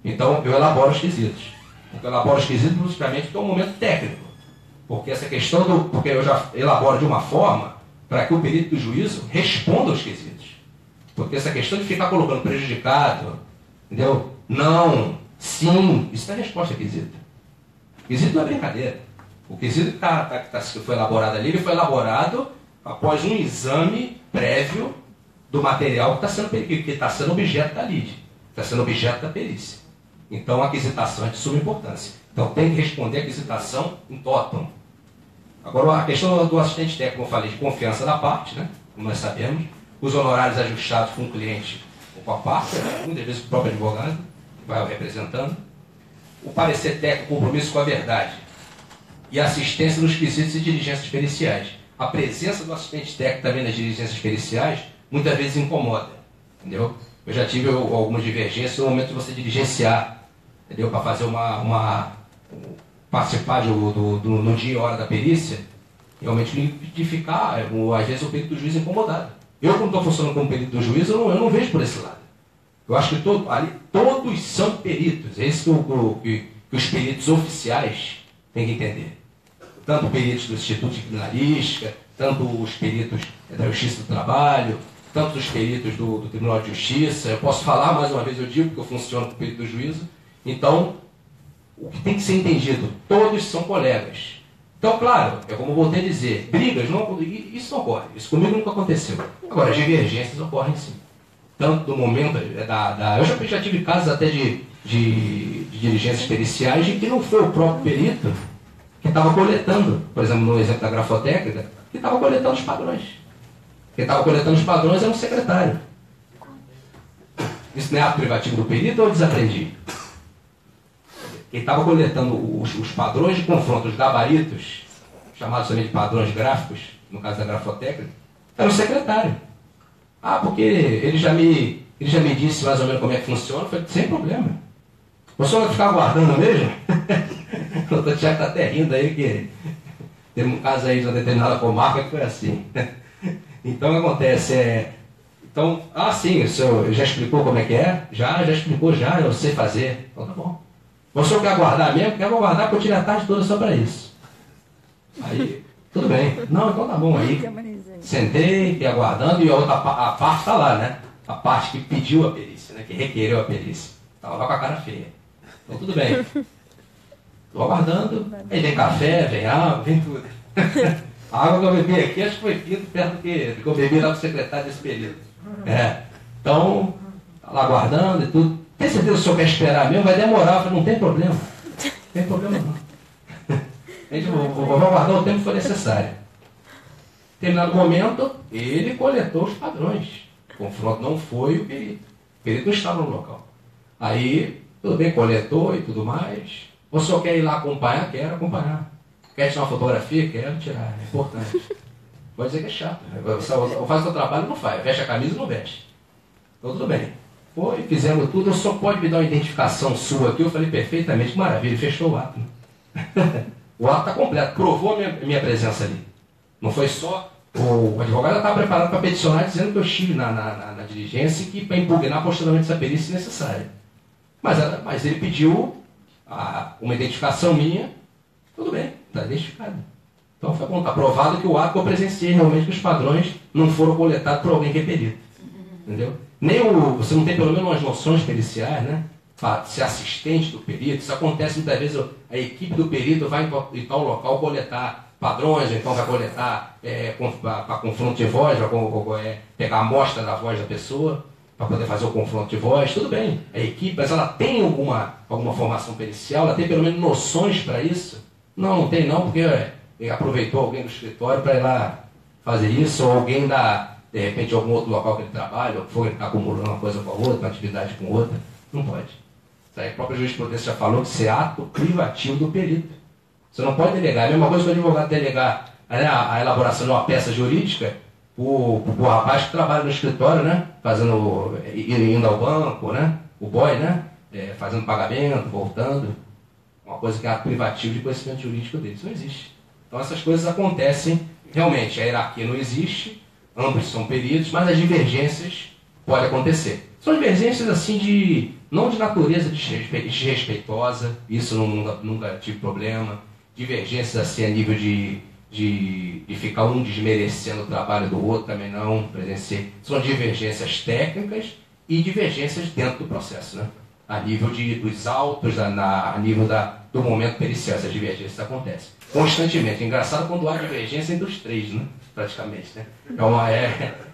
Então, eu elaboro os quesitos. Eu elaboro os quesitos, justamente, porque é um momento técnico. Porque essa questão porque eu já elaboro de uma forma para que o perito do juízo responda aos quesitos. Porque essa questão de ficar colocando prejudicado, entendeu? Não, sim, isso não é resposta a quesito. Quesito não é brincadeira. O quesito que foi elaborado ali, ele foi elaborado após um exame prévio do material que está sendo objeto da lide, que está sendo objeto da perícia. Então, a aquisitação é de suma importância. Então, tem que responder a aquisitação em totum. Agora, a questão do assistente técnico, como eu falei, de confiança da parte, né? Como nós sabemos, os honorários ajustados com o cliente ou com a parte, né? Muitas vezes o próprio advogado, que vai representando. O parecer técnico, compromisso com a verdade. E a assistência nos quesitos e diligências periciais. A presença do assistente técnico também nas diligências periciais, muitas vezes incomoda. Entendeu? Eu já tive algumas divergências no momento de você diligenciar, entendeu? Para fazer participar no dia e hora da perícia, realmente de ficar, às vezes, o perito do juiz incomodado. Eu, quando estou funcionando como perito do juiz, eu não vejo por esse lado. Eu acho que todos são peritos. É isso que os peritos oficiais têm que entender. Tanto peritos do Instituto de Criminalística, tanto os peritos da Justiça do Trabalho, tanto os peritos do Tribunal de Justiça. Eu posso falar, mais uma vez eu digo, porque eu funciono como perito do juízo. Então, o que tem que ser entendido, todos são colegas. Então, claro, é como eu voltei a dizer, brigas, isso não ocorre. Isso comigo nunca aconteceu. Agora, as divergências ocorrem sim. Tanto no momento eu já tive casos até de diligências periciais de que não foi o próprio perito que estava coletando, por exemplo, no exemplo da grafotécnica, que estava coletando os padrões. Quem estava coletando os padrões era um secretário. Isso não é ato privativo do perito ou eu desaprendi? Quem estava coletando os padrões de confronto, os gabaritos, chamados também de padrões gráficos, no caso da grafotécnica, era o secretário. Ah, porque ele já me disse mais ou menos como é que funciona. Eu falei, sem problema. O senhor vai ficar aguardando mesmo? O doutor Tiago está até rindo aí, que teve um caso aí de uma determinada comarca que foi assim. Então, o que acontece? Sim, o senhor já explicou como é que é? Já explicou, eu sei fazer. Então, tá bom. O senhor quer aguardar mesmo? Quero aguardar porque eu tirei a tarde toda só para isso. Aí, tudo bem. Não, então tá bom. Aí, sentei, fiquei aguardando e a parte está lá, né? A parte que pediu a perícia, né? Que requereu a perícia. Estava lá com a cara feia. Então, tudo bem. Estou aguardando. Aí vem café, vem água, vem tudo. A água que eu bebi aqui, acho que foi pinto perto do que eu bebi lá com o secretário desse período. Então, tá lá aguardando e tudo. Tem certeza que o senhor quer esperar mesmo? Vai demorar. Eu falei, não tem problema. Não tem problema não. A gente vou aguardar o tempo que for necessário. Determinado momento, ele coletou os padrões. O confronto não foi o perito. O perito não estava no local. Aí, tudo bem, coletou e tudo mais. O senhor quer ir lá acompanhar? Quero acompanhar. Quer tirar uma fotografia? Quero tirar. É importante. Pode dizer que é chato. Ou faz o seu trabalho, não faz. Veste a camisa, não veste. Então, tudo bem. Foi, fizemos tudo. O senhor pode me dar uma identificação sua aqui? Eu falei, perfeitamente, maravilha. Fechou o ato. O ato está completo. Provou a minha presença ali. Não foi só... O advogado estava preparado para peticionar, dizendo que eu estive na diligência e que para impugnar posteriormente essa perícia se necessária. Mas ele pediu uma identificação minha. Tudo bem, está identificado. Então foi bom, está provado que o ato que eu presenciei realmente que os padrões não foram coletados por alguém que é perito. Entendeu? Você não tem pelo menos umas noções periciais, né? Para ser assistente do perito. Isso acontece muitas vezes, a equipe do perito vai em tal local coletar padrões, então vai coletar para confronto de voz, vai pegar a amostra da voz da pessoa, para poder fazer o confronto de voz. Tudo bem, a equipe, mas ela tem alguma formação pericial, ela tem pelo menos noções para isso? Não tem não, porque aproveitou alguém do escritório para ir lá fazer isso, ou alguém dá, de repente, algum outro local que ele trabalha, ou for, ele está acumulando uma coisa com a outra, uma atividade com outra. Não pode. Isso aí, a própria jurisprudência já falou que isso é ato privativo do perito. Você não pode delegar. É a mesma coisa que o advogado delegar a elaboração de uma peça jurídica o rapaz que trabalha no escritório, né? Indo ao banco, né? O boy, né? Fazendo pagamento, voltando. Uma coisa que é ato privativo de conhecimento jurídico dele. Isso não existe. Então essas coisas acontecem. Realmente, a hierarquia não existe, ambos são peritos, mas as divergências podem acontecer. São divergências assim não de natureza desrespeitosa, isso nunca tive problema. Divergências assim a nível de ficar um desmerecendo o trabalho do outro, também não presenciei. São divergências técnicas e divergências dentro do processo, né? A nível dos autos, a nível do momento pericial, essas divergências acontecem constantemente. É engraçado quando há divergência entre os três, né? Praticamente, né?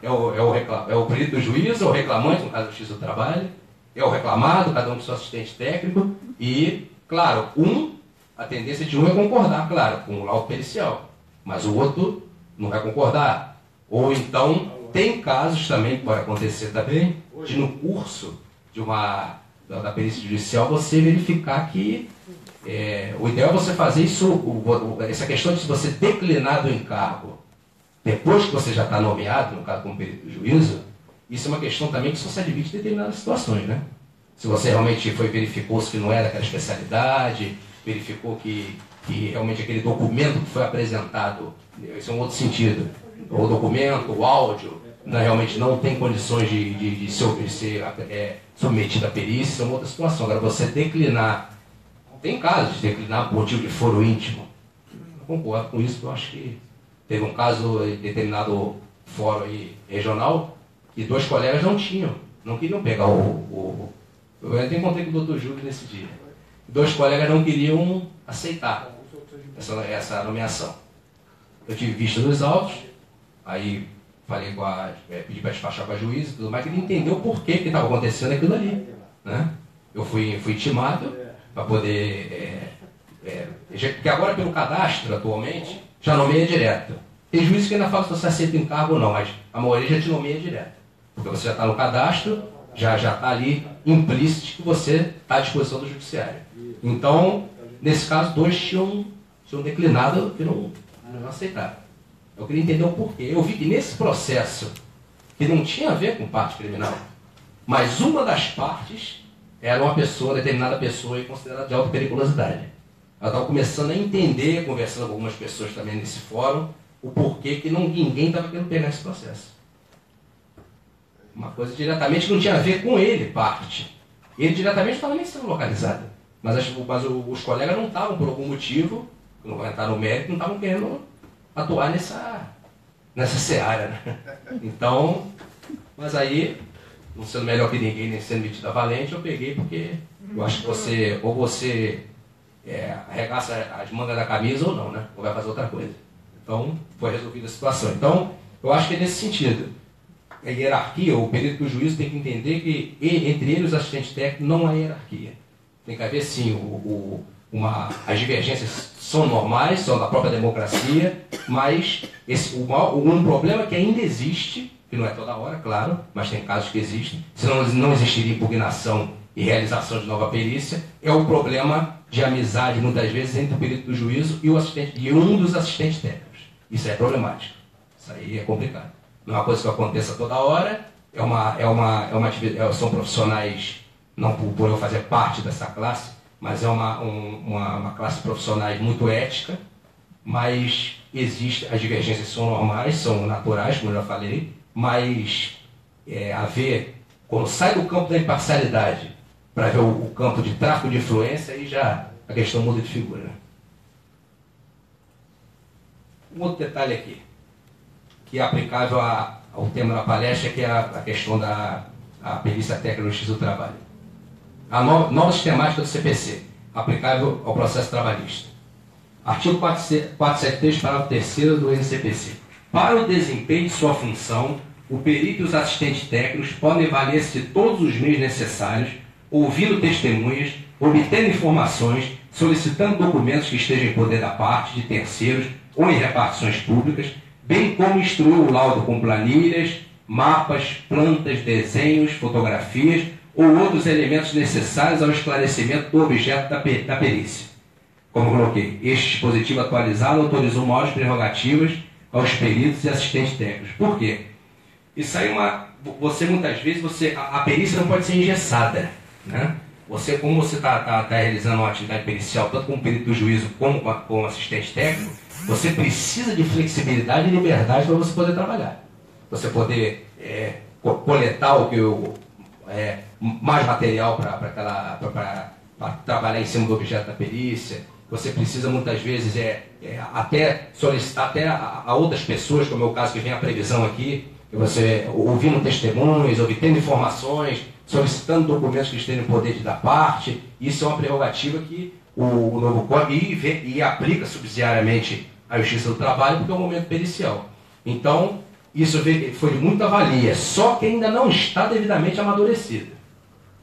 É o perito do juiz, é o reclamante, no caso do justiça do trabalho, é o reclamado, cada um com seu assistente técnico, e, claro, a tendência de um é concordar, claro, com o laudo pericial, mas o outro não vai concordar. Ou então, tem casos também, que pode acontecer também, de no curso da perícia judicial você verificar que o ideal é você fazer isso, essa questão de você declinar do encargo depois que você já está nomeado, no caso como perito do juízo, isso é uma questão também que só se admite em determinadas situações, né? Se você realmente verificou-se que não é daquela especialidade, verificou que realmente aquele documento que foi apresentado, esse é um outro sentido, o documento, o áudio, realmente não tem condições de ser submetido à perícia, isso é uma outra situação. Agora, você declinar, tem casos de declinar por motivo de foro íntimo. Eu concordo com isso, eu acho que teve um caso em determinado fórum aí, regional, que 2 colegas não queriam pegar eu até encontrei com o doutor Júlio nesse dia. 2 colegas não queriam aceitar essa nomeação. Eu tive vista dos autos, aí falei pedi para despachar com a juíza e tudo mais, queria entender o porquê que estava acontecendo aquilo ali. Né? Eu fui intimado para poder... porque agora pelo cadastro, atualmente, já nomeia direto. Tem juízes que ainda falam se você aceita encargo ou não, mas a maioria já te nomeia direto. Porque você já está no cadastro, já está ali implícito que você está à disposição do judiciário. Então, nesse caso, 2 tinham declinado e não aceitaram. Eu queria entender o porquê. Eu vi que nesse processo, que não tinha a ver com parte criminal, mas uma das partes era uma determinada pessoa considerada de alta periculosidade. Ela estava começando a entender, conversando com algumas pessoas também nesse fórum, o porquê que ninguém estava querendo pegar esse processo. Uma coisa diretamente que não tinha a ver com ele, parte. Ele diretamente estava nem sendo localizado. Mas os colegas não estavam, por algum motivo, não vou entrar no mérito, não estavam querendo atuar nessa seara. Né? Então, mas aí, não sendo melhor que ninguém, nem sendo metido a valente, eu peguei porque eu acho que você arregaça as mangas da camisa ou não, né? Ou vai fazer outra coisa. Então, foi resolvida a situação. Então, eu acho que é nesse sentido. A hierarquia, o perito do juízo tem que entender que entre ele e os assistentes técnicos não há hierarquia. Tem que haver, sim, as divergências são normais, são da própria democracia, mas um problema que ainda existe, que não é toda hora, claro, mas tem casos que existem, senão não existiria impugnação e realização de nova perícia, é o problema de amizade, muitas vezes, entre o perito do juízo e um dos assistentes técnicos. Isso é problemático. Isso aí é complicado. Não é uma coisa que aconteça toda hora, são profissionais, não por eu fazer parte dessa classe, mas é uma classe de profissionais muito ética, mas as divergências são normais, são naturais, como eu já falei, mas quando sai do campo da imparcialidade para ver o campo de tráfico de influência, aí já a questão muda de figura. Um outro detalhe aqui, que é aplicável ao tema da palestra, que é a questão da perícia técnica no Justiça do Trabalho. A nova sistemática do CPC, aplicável ao processo trabalhista. Artigo 473, parágrafo 3º do NCPC. Para o desempenho de sua função, o perito e os assistentes técnicos podem valer-se de todos os meios necessários, ouvindo testemunhas, obtendo informações, solicitando documentos que estejam em poder da parte, de terceiros ou em repartições públicas, bem como instruir o laudo com planilhas, mapas, plantas, desenhos, fotografias ou outros elementos necessários ao esclarecimento do objeto da perícia. Como eu coloquei, este dispositivo atualizado autorizou maiores prerrogativas aos peritos e assistentes técnicos. Por quê? Isso aí você muitas vezes, a perícia não pode ser engessada, né? Como você está realizando uma atividade pericial, tanto como perito do juízo como com assistente técnico, você precisa de flexibilidade e liberdade para você poder trabalhar. Você poder coletar mais material para trabalhar em cima do objeto da perícia. Você precisa muitas vezes até solicitar até a outras pessoas, como é o caso que vem a previsão aqui, você ouvindo testemunhas, obtendo informações, solicitando documentos que estejam no poder da parte. Isso é uma prerrogativa que o novo Código e aplica subsidiariamente à Justiça do Trabalho, porque é um momento pericial. Então, isso foi de muita valia, só que ainda não está devidamente amadurecido.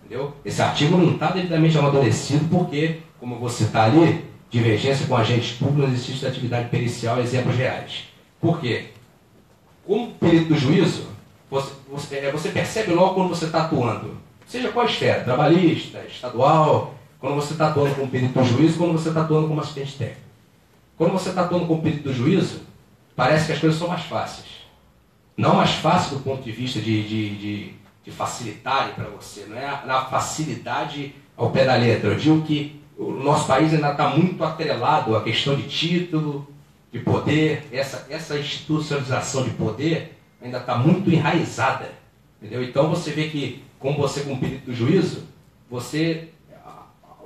Entendeu? Esse artigo não está devidamente amadurecido porque, como eu vou citar ali, divergência com agentes públicos no exercício da atividade pericial, exemplos reais. Por quê? Como perito do juízo, você percebe logo quando você está atuando, seja qual esfera, trabalhista, estadual, quando você está atuando como perito do juízo, quando você está atuando como assistente técnico. Quando você está atuando como perito do juízo, parece que as coisas são mais fáceis. Não mais fácil do ponto de vista de facilitarem para você, não é na facilidade ao pé da letra. Eu digo que o nosso país ainda está muito atrelado à questão de título, de poder, essa institucionalização de poder ainda está muito enraizada. Entendeu? Então você vê que, como perito do juízo,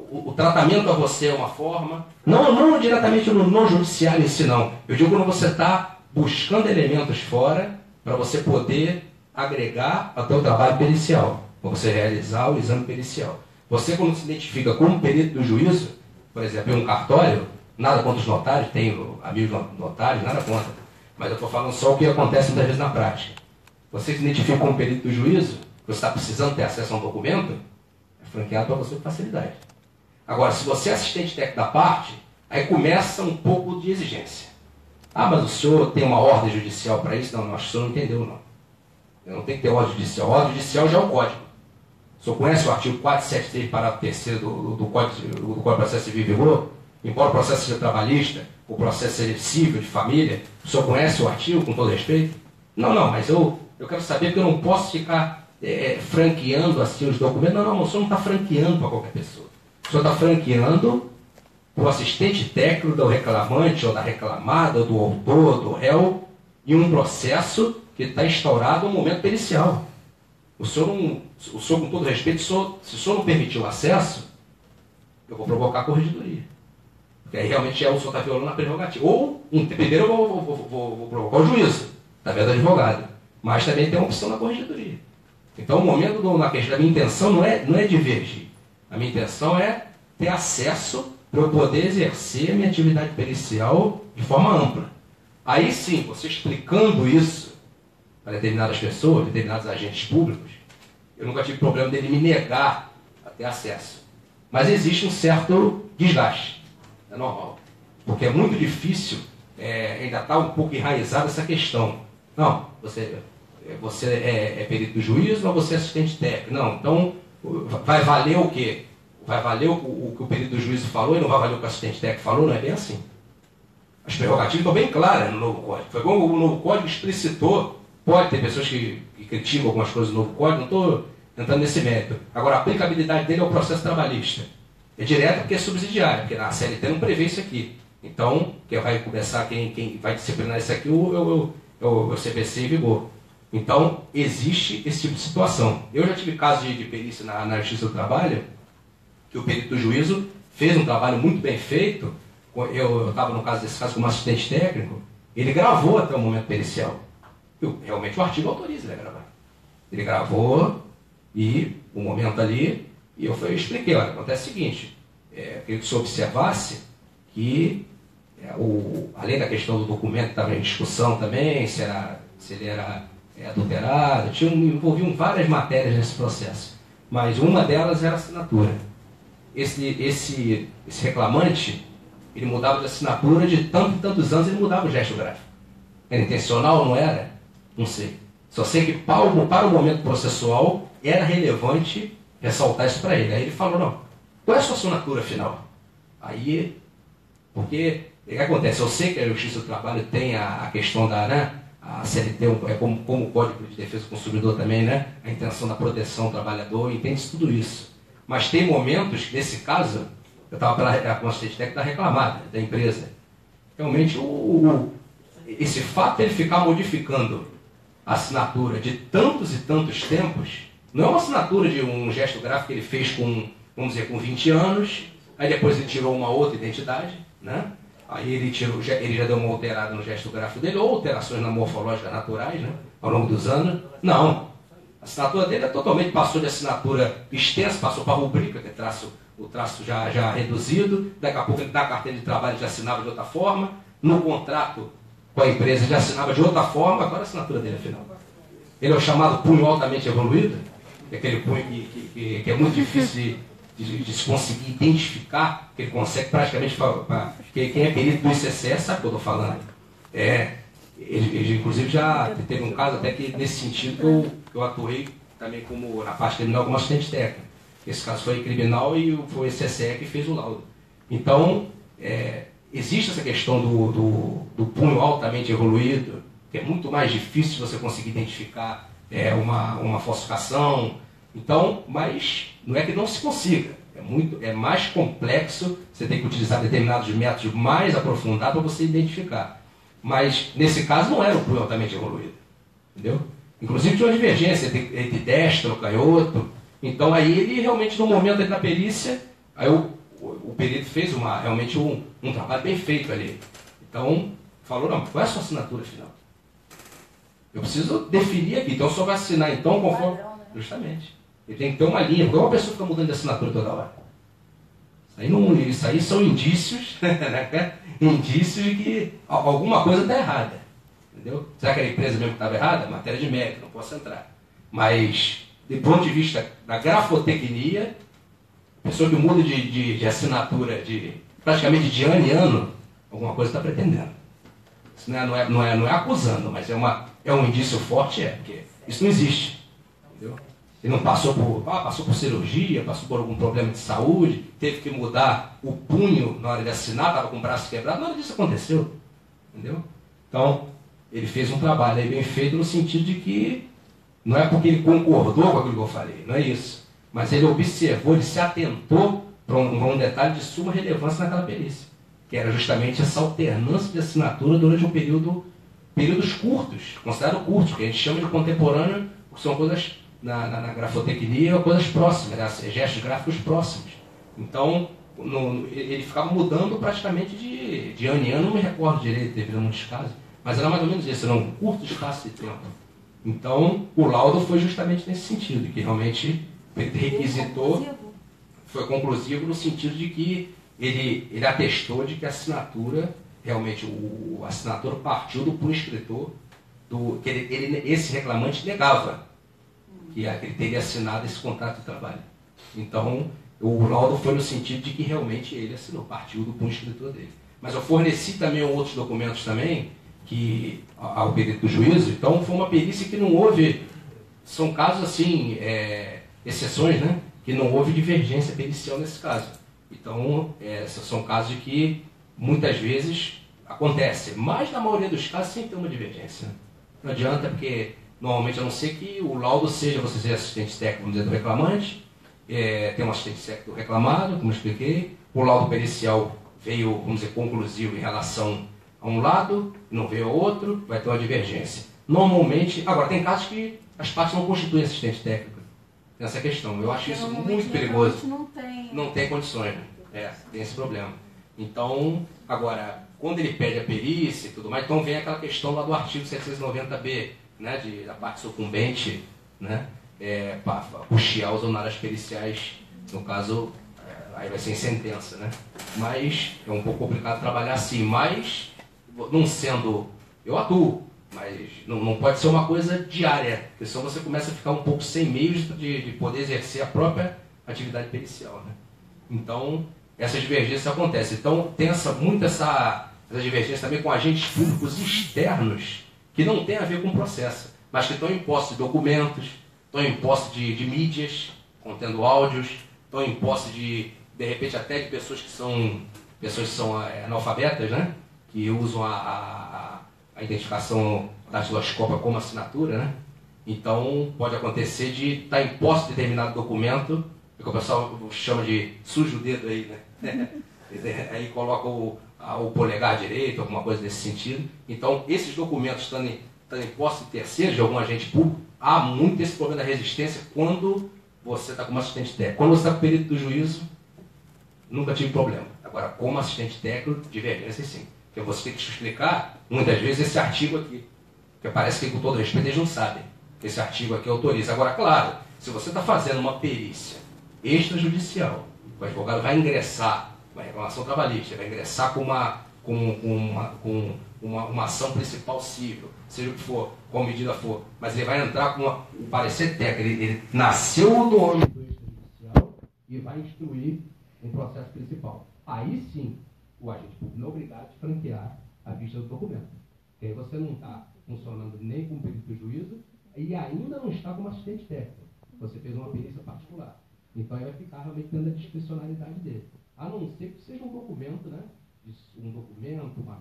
o tratamento a você é uma forma, não diretamente no judiciário em si, não. Eu digo quando você está buscando elementos fora para você poder agregar ao seu trabalho pericial, para você realizar o exame pericial. Você, quando se identifica como perito do juízo, por exemplo, em um cartório, nada contra os notários, tenho amigos notários, nada contra, mas eu estou falando só o que acontece muitas vezes na prática. Você se identifica como perito do juízo, você está precisando ter acesso a um documento, é franqueado para você com facilidade. Agora, se você é assistente técnico da parte, aí começa um pouco de exigência. Ah, mas o senhor tem uma ordem judicial para isso? Não, acho que o senhor não entendeu, não. Eu não tenho que ter ordem judicial. A ordem judicial já é o código. O senhor conhece o artigo 473, parágrafo 3º do Código de Processo Civil e Vigor? Embora o processo seja trabalhista, o processo seja civil, de família, o senhor conhece o artigo, com todo respeito? Não, mas eu quero saber que eu não posso ficar franqueando assim os documentos. Não, o senhor não está franqueando para qualquer pessoa. O senhor está franqueando para o assistente técnico do reclamante, ou da reclamada, ou do autor, do réu, em um processo que está instaurado no momento pericial. O senhor, com todo respeito, se o senhor não permitir o acesso, eu vou provocar a corregedoria. Porque aí realmente o senhor está violando a prerrogativa. Ou, primeiro, eu vou provocar o juízo, através do advogado. Mas também tem uma opção na corregedoria. Então, o momento na questão da minha intenção não é divergir. A minha intenção é ter acesso para eu poder exercer a minha atividade pericial de forma ampla. Aí sim, você explicando isso para determinadas pessoas, determinados agentes públicos, eu nunca tive problema dele me negar a ter acesso. Mas existe um certo desgaste. É normal. Porque é muito difícil, ainda está um pouco enraizada essa questão. Não, você é perito do juízo ou você é assistente técnico? Não, então vai valer o quê? Vai valer o que o perito do juízo falou e não vai valer o que o assistente técnico falou? Não é bem assim. As prerrogativas estão bem claras no novo código. Foi como o novo código explicitou. Pode ter pessoas que criticam algumas coisas do novo código, não estou entrando nesse mérito. Agora, a aplicabilidade dele é o processo trabalhista. É direto porque é subsidiário, porque na CLT não prevê isso aqui. Então, quem vai começar, quem vai disciplinar isso aqui, o CPC em vigor. Então, existe esse tipo de situação. Eu já tive casos de perícia na Justiça do Trabalho, que o perito do juízo fez um trabalho muito bem feito. Eu estava no caso desse caso como assistente técnico, ele gravou até o momento pericial. Realmente o artigo autoriza ele a gravar. Ele gravou e o momento ali, e eu expliquei, olha, acontece o seguinte, queria que o senhor observasse que, além da questão do documento que estava em discussão também, se ele era adulterado, envolviam várias matérias nesse processo, mas uma delas era a assinatura. Esse reclamante, ele mudava de assinatura de tantos anos, ele mudava o gesto gráfico. Era intencional ou não era? Não sei. Só sei que para o momento processual era relevante ressaltar isso para ele. Aí ele falou, não, qual é a sua assinatura final? Aí, porque o que acontece? Eu sei que a Justiça do Trabalho tem a questão da, né, a CLT, é como o Código de Defesa do Consumidor também, né, a intenção da proteção do trabalhador, entende tudo isso. Mas tem momentos que, nesse caso, eu estava com a assistente técnica reclamada da empresa. Realmente, esse fato de ele ficar modificando a assinatura de tantos e tantos tempos, não é uma assinatura de um gesto gráfico que ele fez com, vamos dizer, com 20 anos, aí depois ele tirou uma outra identidade, né? Aí ele já deu uma alterada no gesto gráfico dele, ou alterações na morfológica naturais, né? Ao longo dos anos. Não. A assinatura dele totalmente passou de assinatura extensa, passou para a rubrica, que é o traço já reduzido. Daqui a pouco ele na carteira de trabalho já assinava de outra forma. No contrato com a empresa já assinava de outra forma. Agora a assinatura dele é final. Ele é o chamado punho altamente evoluído, é aquele punho que é muito difícil de se conseguir identificar, que ele consegue praticamente, quem é perito do ICC sabe o que eu estou falando. Ele inclusive já teve um caso até que nesse sentido eu atuei também como na parte criminal como assistente técnico. Esse caso foi criminal e foi o ICC que fez o laudo. Então, existe essa questão do punho altamente evoluído, que é muito mais difícil você conseguir identificar uma falsificação. Então, mas não é que não se consiga. É mais complexo, você tem que utilizar determinados métodos mais aprofundados para você identificar. Mas, nesse caso, não era o punho altamente evoluído. Entendeu? Inclusive, tinha uma divergência entre destro, canhoto. Então, aí ele realmente, no momento da perícia, aí o perito fez realmente um trabalho bem feito ali. Então, falou, não, qual é a sua assinatura final? Eu preciso definir aqui. Então, só vai assinar, então, conforme... Justamente. Ele tem que ter uma linha, porque uma pessoa fica mudando de assinatura toda hora. Isso aí são indícios, né? Indícios de que alguma coisa está errada. Entendeu? Será que a empresa mesmo estava errada? Matéria de mérito, não posso entrar. Mas, do ponto de vista da grafotecnia, a pessoa que muda de assinatura praticamente de ano em ano, alguma coisa está pretendendo. Isso não é acusando, mas é um indício forte, porque isso não existe. Entendeu? Ele não passou por cirurgia, passou por algum problema de saúde, teve que mudar o punho na hora de assinar, estava com o braço quebrado, nada disso aconteceu. Entendeu? Então, ele fez um trabalho aí bem feito no sentido de que não é porque ele concordou com aquilo que eu falei, não é isso. Mas ele observou, ele se atentou para um detalhe de suma relevância naquela perícia, que era justamente essa alternância de assinatura durante períodos curtos, considerados curtos, que a gente chama de contemporâneo, porque são coisas... Na grafotecnia, coisas próximas, né? Gestos gráficos próximos. Então, ele ficava mudando praticamente de ano em ano, não me recordo direito, devido a muitos casos, mas era mais ou menos isso, era um curto espaço de tempo. Então, o laudo foi justamente nesse sentido, que realmente ele requisitou, foi conclusivo no sentido de que ele atestou de que a assinatura, realmente, a assinatura partiu do punho escritor, que esse reclamante negava que ele teria assinado esse contrato de trabalho. Então, o laudo foi no sentido de que realmente ele assinou, partiu do punho escritor dele. Mas eu forneci também outros documentos também, ao perito do juízo. Então, foi uma perícia que não houve, são casos assim, exceções, né? Que não houve divergência pericial nesse caso. Então, são casos que muitas vezes acontece, mas na maioria dos casos sempre tem uma divergência. Não adianta, porque normalmente, a não ser que o laudo seja, você seja assistente técnico, vamos dizer, do reclamante, tem um assistente técnico do reclamado, como eu expliquei, o laudo pericial veio, vamos dizer, conclusivo em relação a um lado, não veio ao outro, vai ter uma divergência. Normalmente, agora, tem casos que as partes não constituem assistente técnico. Tem essa questão. Eu acho isso muito perigoso. Não tem condições, né? Tem esse problema. Então, agora, quando ele pede a perícia e tudo mais, então vem aquela questão lá do artigo 790b, né, da parte sucumbente, né, puxar os honorários periciais, no caso, aí vai ser em sentença, né? Mas é um pouco complicado trabalhar assim, mas não sendo, eu atuo, mas não pode ser uma coisa diária, porque senão você começa a ficar um pouco sem meios de poder exercer a própria atividade pericial, né? Então, essas divergências acontecem. Então, tem essa divergência também com agentes públicos externos que não tem a ver com o processo, mas que estão em posse de documentos, estão em posse de mídias, contendo áudios, estão em posse de repente até de pessoas que são analfabetas, né? Que usam a identificação datiloscópica como assinatura, né? Então pode acontecer de estar em posse de determinado documento, que o pessoal chama de sujo o dedo aí, né? Aí coloca o polegar direito, alguma coisa desse sentido. Então, esses documentos estando em posse de terceiros, de algum agente público, há muito esse problema da resistência quando você está como assistente técnico. Quando você está com perito do juízo, nunca tive problema. Agora, como assistente técnico, divergência sim. Porque você tem que explicar, muitas vezes, esse artigo aqui. Porque parece que, com todo respeito, eles não sabem que esse artigo aqui autoriza. Agora, claro, se você está fazendo uma perícia extrajudicial, o advogado vai ingressar uma reclamação trabalhista, vai ingressar com uma ação principal civil, seja o que for, qual medida for, mas ele vai entrar com um parecer técnico, ele nasceu no âmbito extrajudicial e vai instruir um processo principal. Aí sim, o agente público não é obrigado a franquear a vista do documento. Porque aí você não está funcionando nem como perito do juízo e ainda não está como assistente técnico. Você fez uma perícia particular. Então aí vai ficar realmente dentro da discricionalidade dele. A não ser que seja um documento, né? Um documento, uma